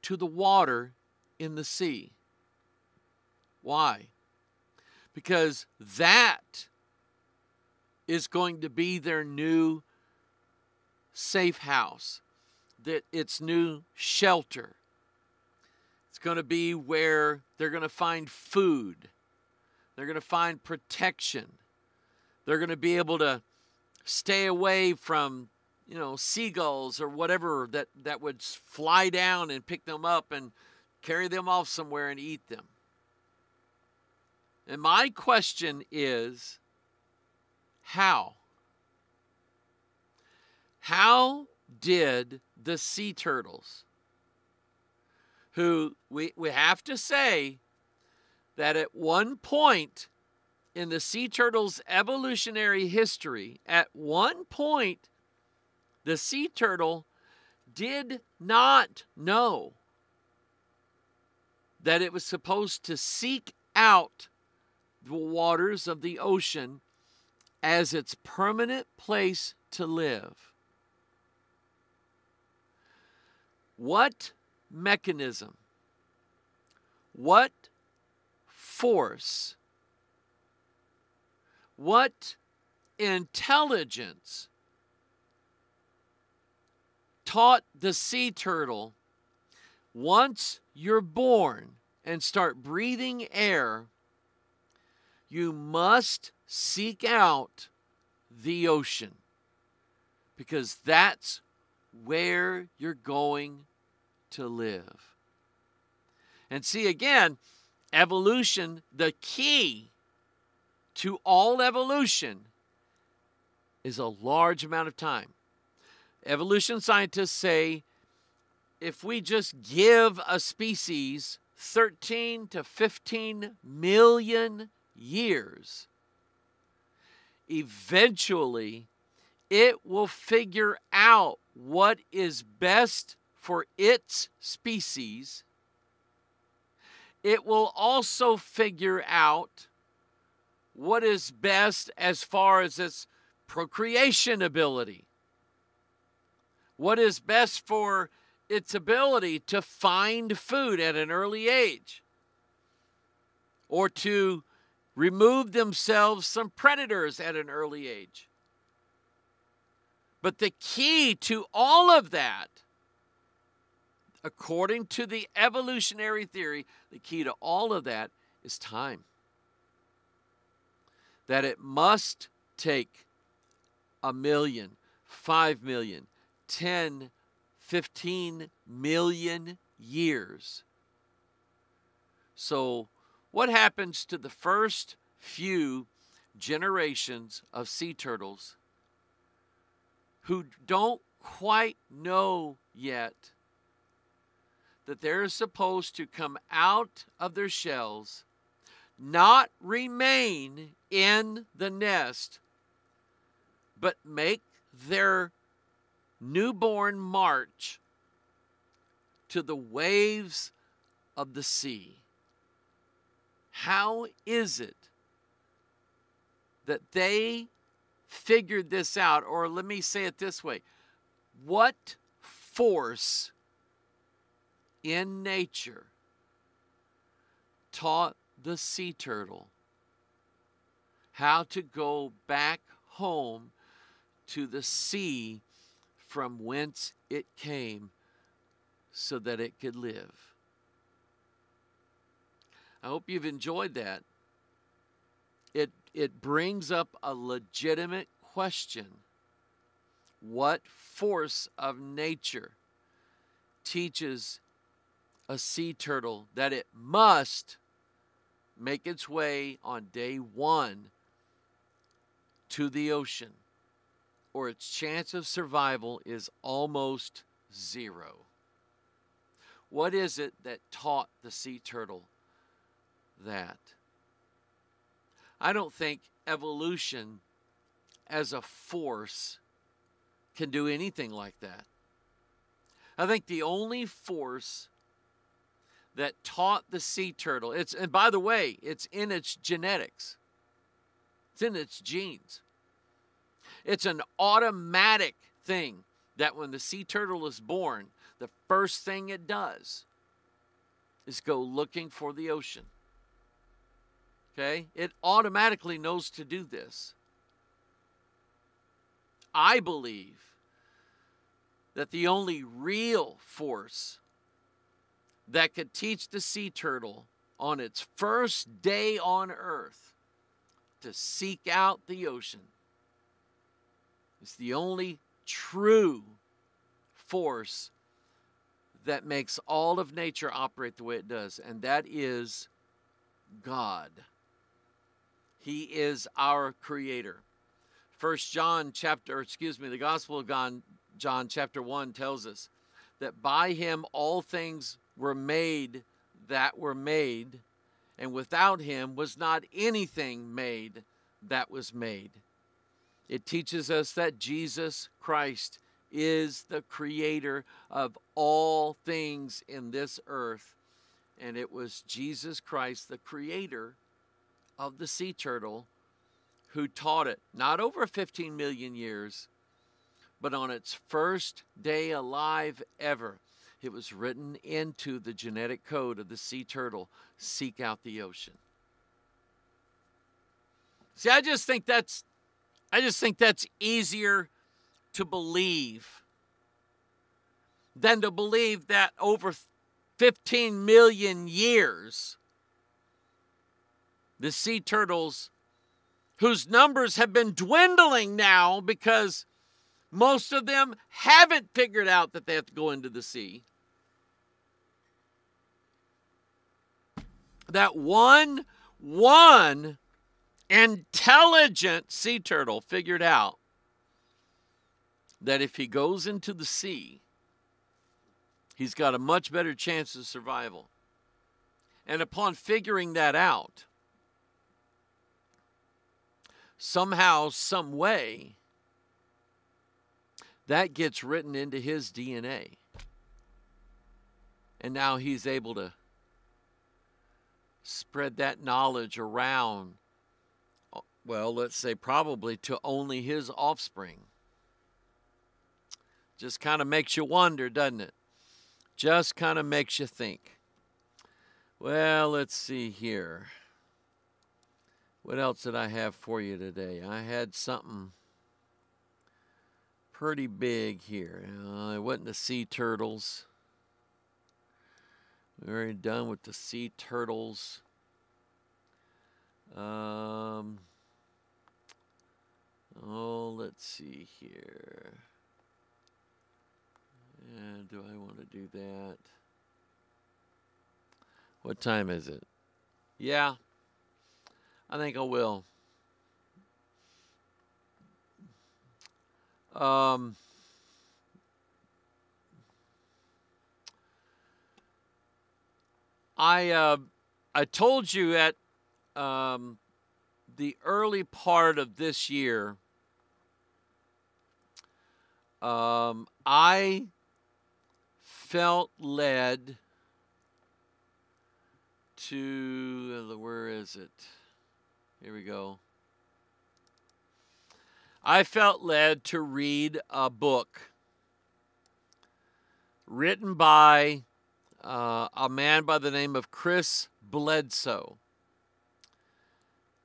to the water in the sea. Why? Because that is going to be their new safe house, that its new shelter. It's going to be where they're going to find food. They're going to find protection. They're going to be able to stay away from, seagulls or whatever that would fly down and pick them up and carry them off somewhere and eat them. And my question is, how? How did the sea turtles, who we have to say that at one point in the sea turtle's evolutionary history, at one point, the sea turtle did not know that it was supposed to seek out the waters of the ocean as its permanent place to live. What mechanism, what force, what intelligence taught the sea turtle, once you're born and start breathing air, you must seek out the ocean, because that's where you're going to live. And see, again, evolution, the key to all evolution is a large amount of time. Evolution scientists say if we just give a species 13 to 15 million years, eventually it will figure out what is best for its species. It will also figure out what is best as far as its procreation ability. What is best for its ability to find food at an early age, or to remove themselves from predators at an early age. But the key to all of that, according to the evolutionary theory, the key to all of that is time. That it must take 1 million, 5 million, 10, 15 million years. So what happens to the first few generations of sea turtles who don't quite know yet that they're supposed to come out of their shells, not remain in the nest, but make their newborn march to the waves of the sea? How is it that they figured this out, or let me say it this way. What force in nature taught the sea turtle how to go back home to the sea from whence it came so that it could live? I hope you've enjoyed that. It brings up a legitimate question. What force of nature teaches a sea turtle that it must make its way on day one to the ocean, or its chance of survival is almost zero? What is it that taught the sea turtle that? I don't think evolution as a force can do anything like that. I think the only force that taught the sea turtle, and by the way, it's in its genetics. It's in its genes. It's an automatic thing that when the sea turtle is born, the first thing it does is go looking for the ocean. Okay? It automatically knows to do this. I believe that the only real force that could teach the sea turtle on its first day on earth to seek out the ocean is the only true force that makes all of nature operate the way it does, and that is God. He is our creator. The Gospel of John chapter 1 tells us that by him all things were made that were made, and without him was not anything made that was made. It teaches us that Jesus Christ is the creator of all things in this earth, and it was Jesus Christ, the creator of the sea turtle, who taught it, not over 15 million years, but on its first day alive ever. It was written into the genetic code of the sea turtle, seek out the ocean. See, I just think that's easier to believe than to believe that over 15 million years, the sea turtles, whose numbers have been dwindling now because most of them haven't figured out that they have to go into the sea, that one intelligent sea turtle figured out that if he goes into the sea, he's got a much better chance of survival. And upon figuring that out, somehow, some way, that gets written into his DNA. And now he's able to spread that knowledge around, well, let's say probably to only his offspring. Just kind of makes you wonder, doesn't it? Just kind of makes you think. Well, let's see here. What else did I have for you today? I had something pretty big here. It wasn't the sea turtles. We're already done with the sea turtles. Let's see here. Do I want to do that? What time is it? Yeah, I think I will. I told you at the early part of this year, I felt led to, where is it? Here we go. I felt led to read a book written by a man by the name of Bledsoe.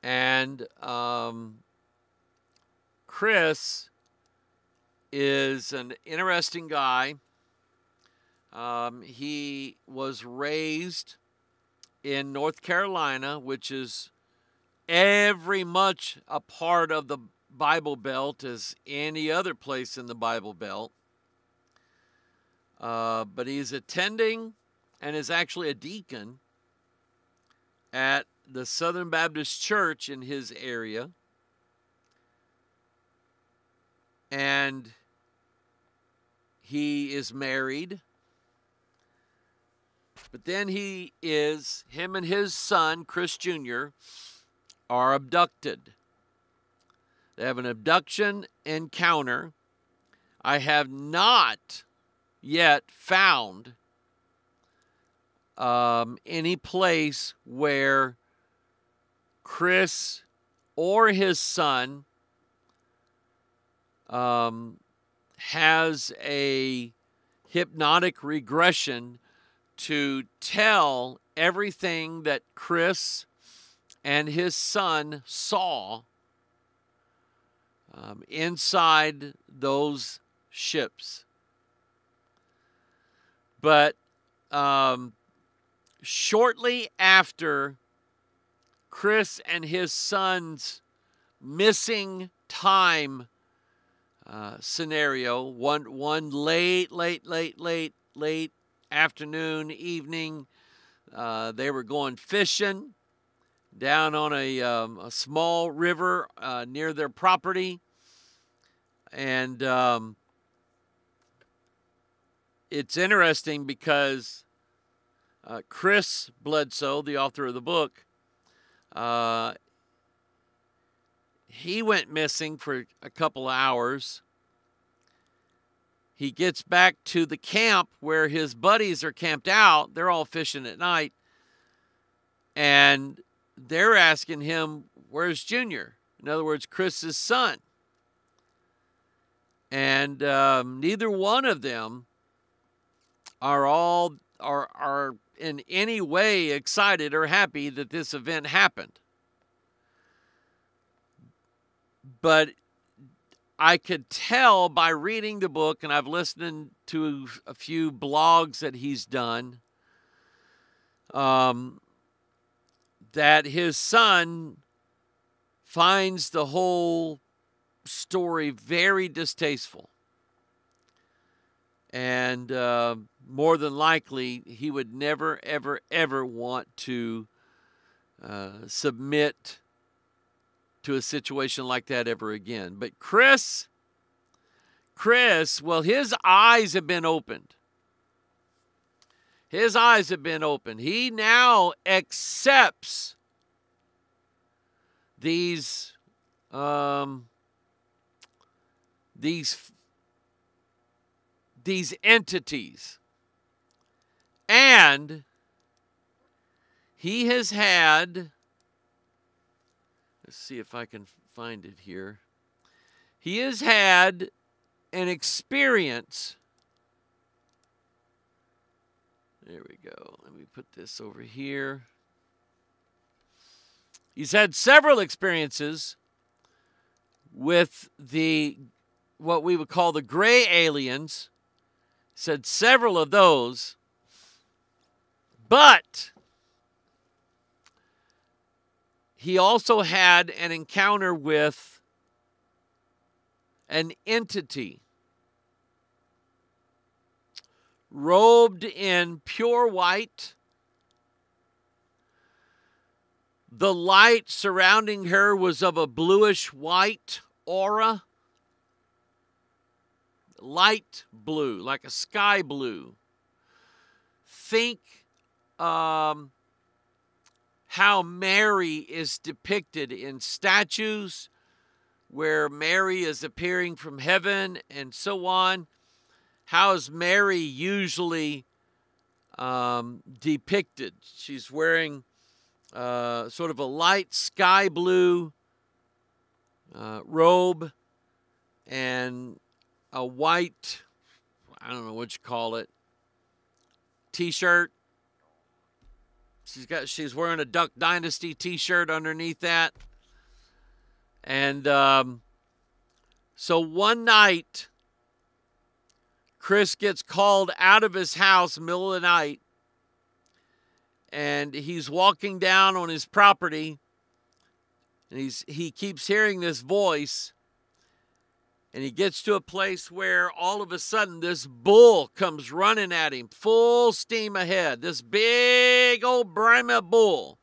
And Chris is an interesting guy. He was raised in North Carolina, which is every much a part of the Bible Belt as any other place in the Bible Belt. But he's attending and is actually a deacon at the Southern Baptist Church in his area. And he is married. But then him and his son, Chris Jr., are abducted. They have an abduction encounter. I have not yet found any place where Chris or his son has a hypnotic regression to tell everything that Chris and his son saw inside those ships. But shortly after Chris and his son's missing time scenario, one late afternoon, evening, they were going fishing down on a small river near their property. And it's interesting because Chris Bledsoe, the author of the book, he went missing for a couple of hours. He gets back to the camp where his buddies are camped out. They're all fishing at night. And they're asking him, where's Junior? In other words, Chris's son. And neither one of them are in any way excited or happy that this event happened. But I could tell by reading the book, and I've listened to a few blogs that he's done, that his son finds the whole story very distasteful. And more than likely, he would never, ever, ever want to submit to a situation like that ever again. But Chris, well, his eyes have been opened. His eyes have been opened. He now accepts these entities. And he has had, let's see if I can find it here. He has had an experience. There we go. Let me put this over here. He's had several experiences with what we would call the gray aliens. Said several of those. But he also had an encounter with an entity robed in pure white. The light surrounding her was of a bluish white aura. Light blue, like a sky blue. Think how Mary is depicted in statues where Mary is appearing from heaven and so on. How is Mary usually depicted? She's wearing sort of a light sky blue robe and a white, I don't know what you call it, T-shirt. She's wearing a Duck Dynasty T-shirt underneath that. And so one night, Chris gets called out of his house middle of the night, and he's walking down on his property, and he keeps hearing this voice, and he gets to a place where all of a sudden this bull comes running at him, full steam ahead, this big old Brahma bull.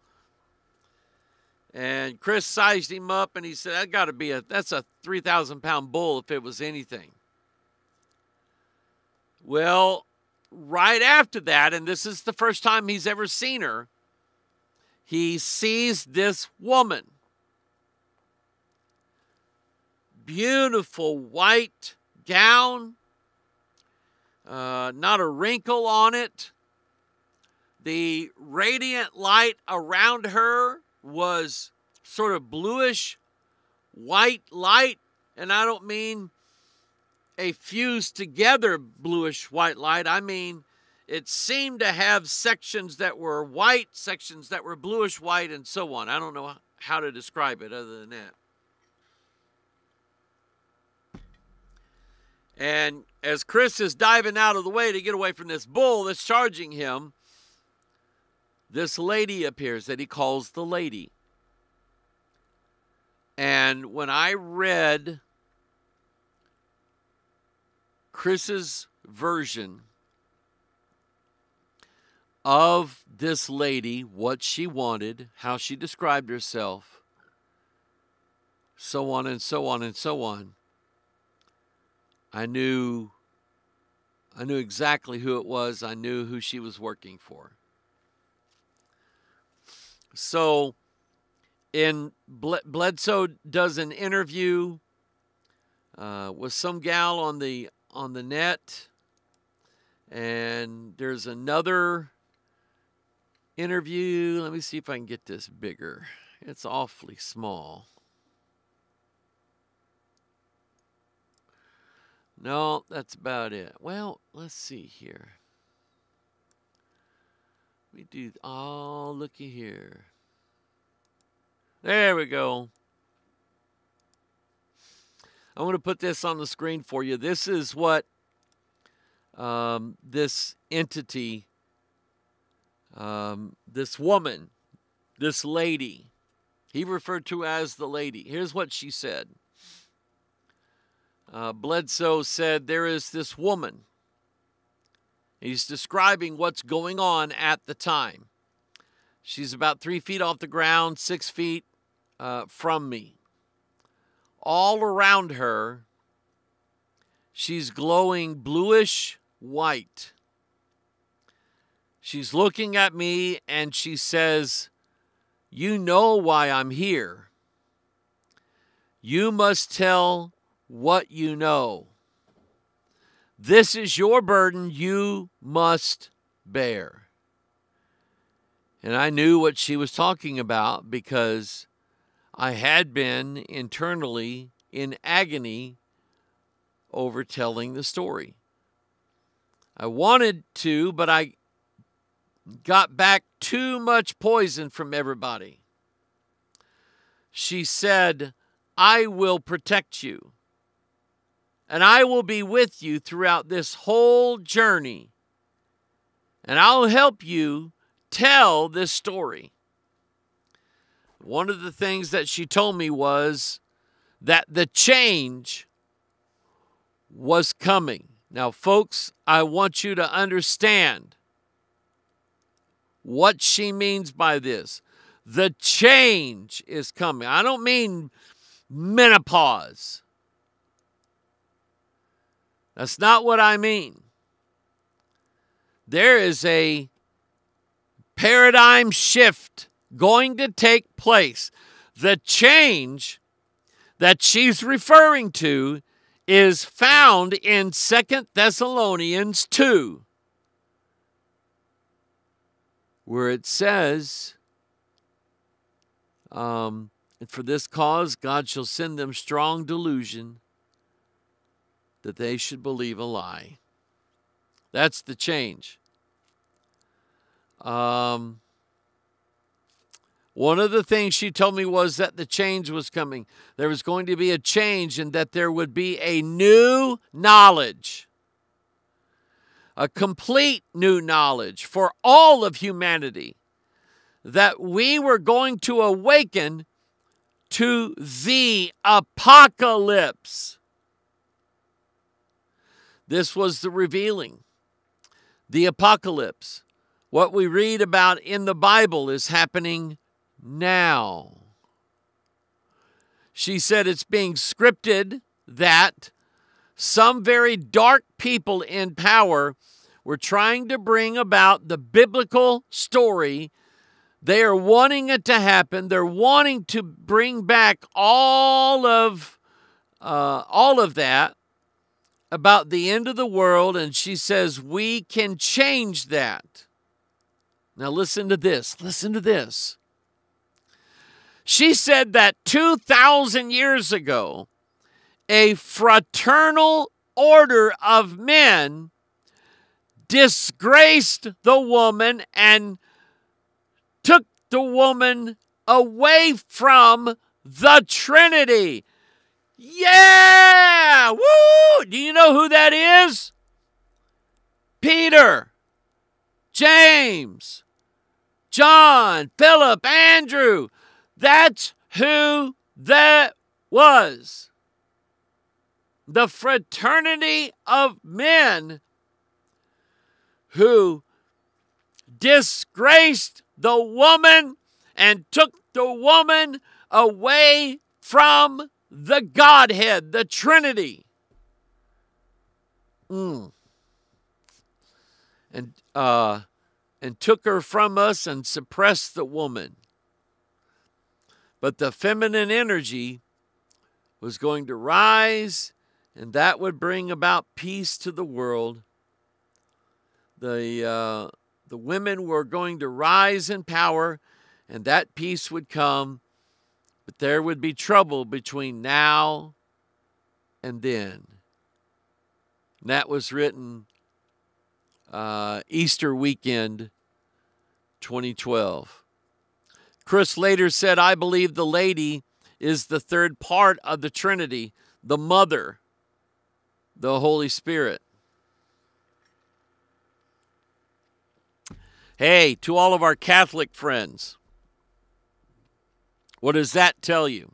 And Chris sized him up, and he said, that's a 3,000-pound bull if it was anything. Well, right after that, and this is the first time he's ever seen her, he sees this woman. Beautiful white gown, not a wrinkle on it. The radiant light around her was sort of bluish white light, and I don't mean a fused together bluish white light. I mean, it seemed to have sections that were white, sections that were bluish white, and so on. I don't know how to describe it other than that. And as Chris is diving out of the way to get away from this bull that's charging him, this lady appears that he calls the lady. And when I read Chris's version of this lady, what she wanted, how she described herself, so on and so on and so on, I knew exactly who it was. I knew who she was working for. So Bledsoe does an interview with some gal on the net, and there's another interview. Let me see if I can get this bigger. It's awfully small. No, that's about it. Well, let's see here. Looky here. There we go. I'm going to put this on the screen for you. This is what this entity, this woman, this lady, he referred to as the lady. Here's what she said. Bledsoe said, there is this woman. He's describing what's going on at the time. She's about 3 feet off the ground, 6 feet from me. All around her, she's glowing bluish white. She's looking at me and she says, you know why I'm here. You must tell what you know. This is your burden you must bear. And I knew what she was talking about because I had been internally in agony over telling the story. I wanted to, but I got back too much poison from everybody. She said, I will protect you. And I will be with you throughout this whole journey. And I'll help you tell this story. One of the things that she told me was that the change was coming. Now, folks, I want you to understand what she means by this. The change is coming. I don't mean menopause. That's not what I mean. There is a paradigm shift going to take place. The change that she's referring to is found in 2 Thessalonians 2, where it says, and for this cause God shall send them strong delusion, that they should believe a lie. That's the change. One of the things she told me was that the change was coming. There was going to be a change and that there would be a new knowledge. A complete new knowledge for all of humanity. That we were going to awaken to the apocalypse. This was the revealing. The apocalypse. What we read about in the Bible is happening now. She said it's being scripted that some very dark people in power were trying to bring about the biblical story. They are wanting it to happen. They're wanting to bring back all of that about the end of the world. And she says we can change that. Now listen to this. Listen to this. She said that 2,000 years ago, a fraternal order of men disgraced the woman and took the woman away from the Trinity. Yeah! Woo! Do you know who that is? Peter, James, John, Philip, Andrew. That's who that was. The fraternity of men who disgraced the woman and took the woman away from the Godhead, the Trinity. And took her from us and suppressed the woman. But the feminine energy was going to rise, and that would bring about peace to the world. The women were going to rise in power, and that peace would come. But there would be trouble between now and then. And that was written Easter weekend 2012. Chris later said, I believe the lady is the third part of the Trinity, the Mother, the Holy Spirit. Hey, to all of our Catholic friends, what does that tell you?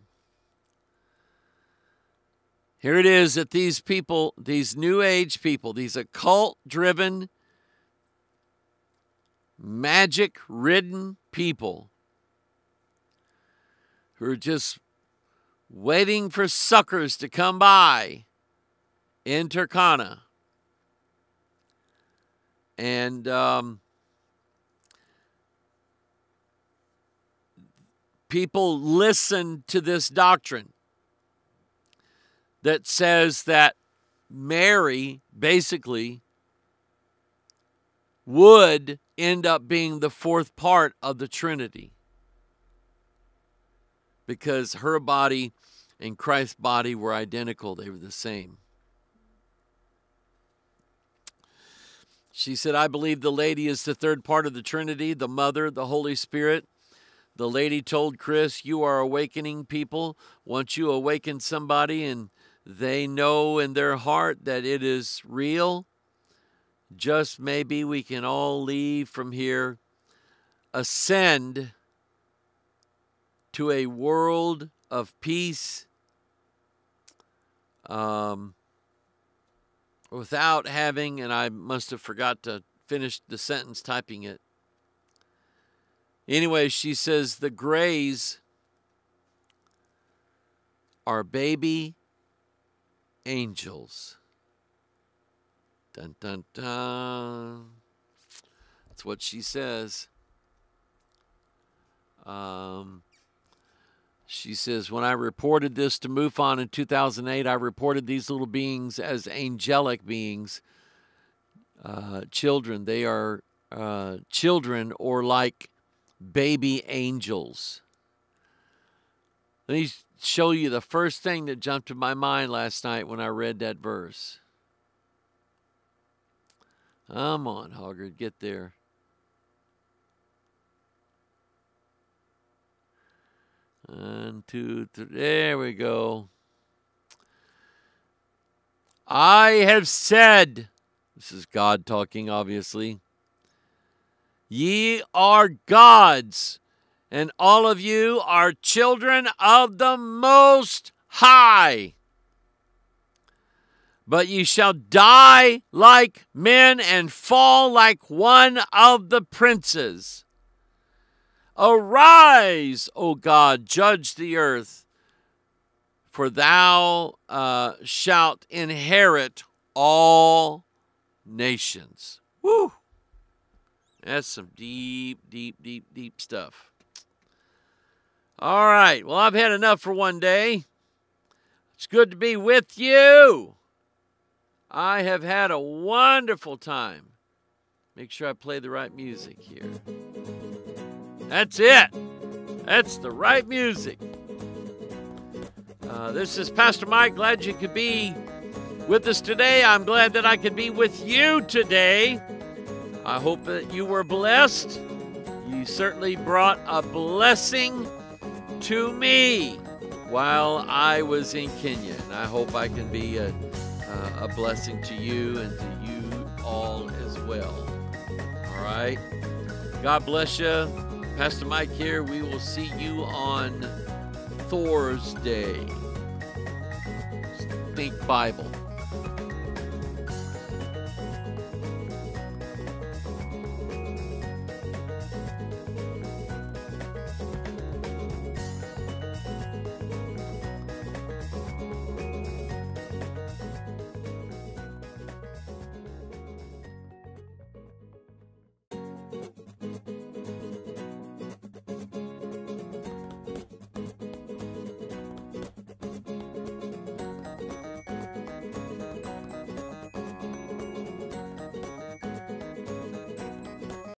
Here it is that these people, these New Age people, these occult-driven, magic-ridden people who are just waiting for suckers to come by in Turkana. And people listen to this doctrine that says that Mary basically would end up being the fourth part of the Trinity, because her body and Christ's body were identical. They were the same. She said, I believe the lady is the third part of the Trinity, the Mother, the Holy Spirit. The lady told Chris, you are awakening people. Once you awaken somebody and they know in their heart that it is real, just maybe we can all leave from here, ascend to a world of peace without having, and I must have forgot to finish the sentence typing it. Anyway, she says the grays are baby angels. Dun, dun, dun. That's what she says. She says, when I reported this to MUFON in 2008, I reported these little beings as angelic beings, children. They are children or like baby angels. Let me show you the first thing that jumped to my mind last night when I read that verse. Come on, Hoggard, get there. One, two, three. There we go. I have said, this is God talking, obviously, ye are gods, and all of you are children of the Most High. But ye shall die like men and fall like one of the princes. Arise, O God, judge the earth, for thou shalt inherit all nations. Woo! That's some deep, deep, deep, deep stuff. All right. Well, I've had enough for one day. It's good to be with you. I have had a wonderful time. Make sure I play the right music here. That's it. That's the right music. This is Pastor Mike. Glad you could be with us today. I'm glad that I could be with you today. I hope that you were blessed. You certainly brought a blessing to me while I was in Kenya. And I hope I can be a blessing to you and to you all as well. All right. God bless you. Pastor Mike here. We will see you on Thursday. Think Bible.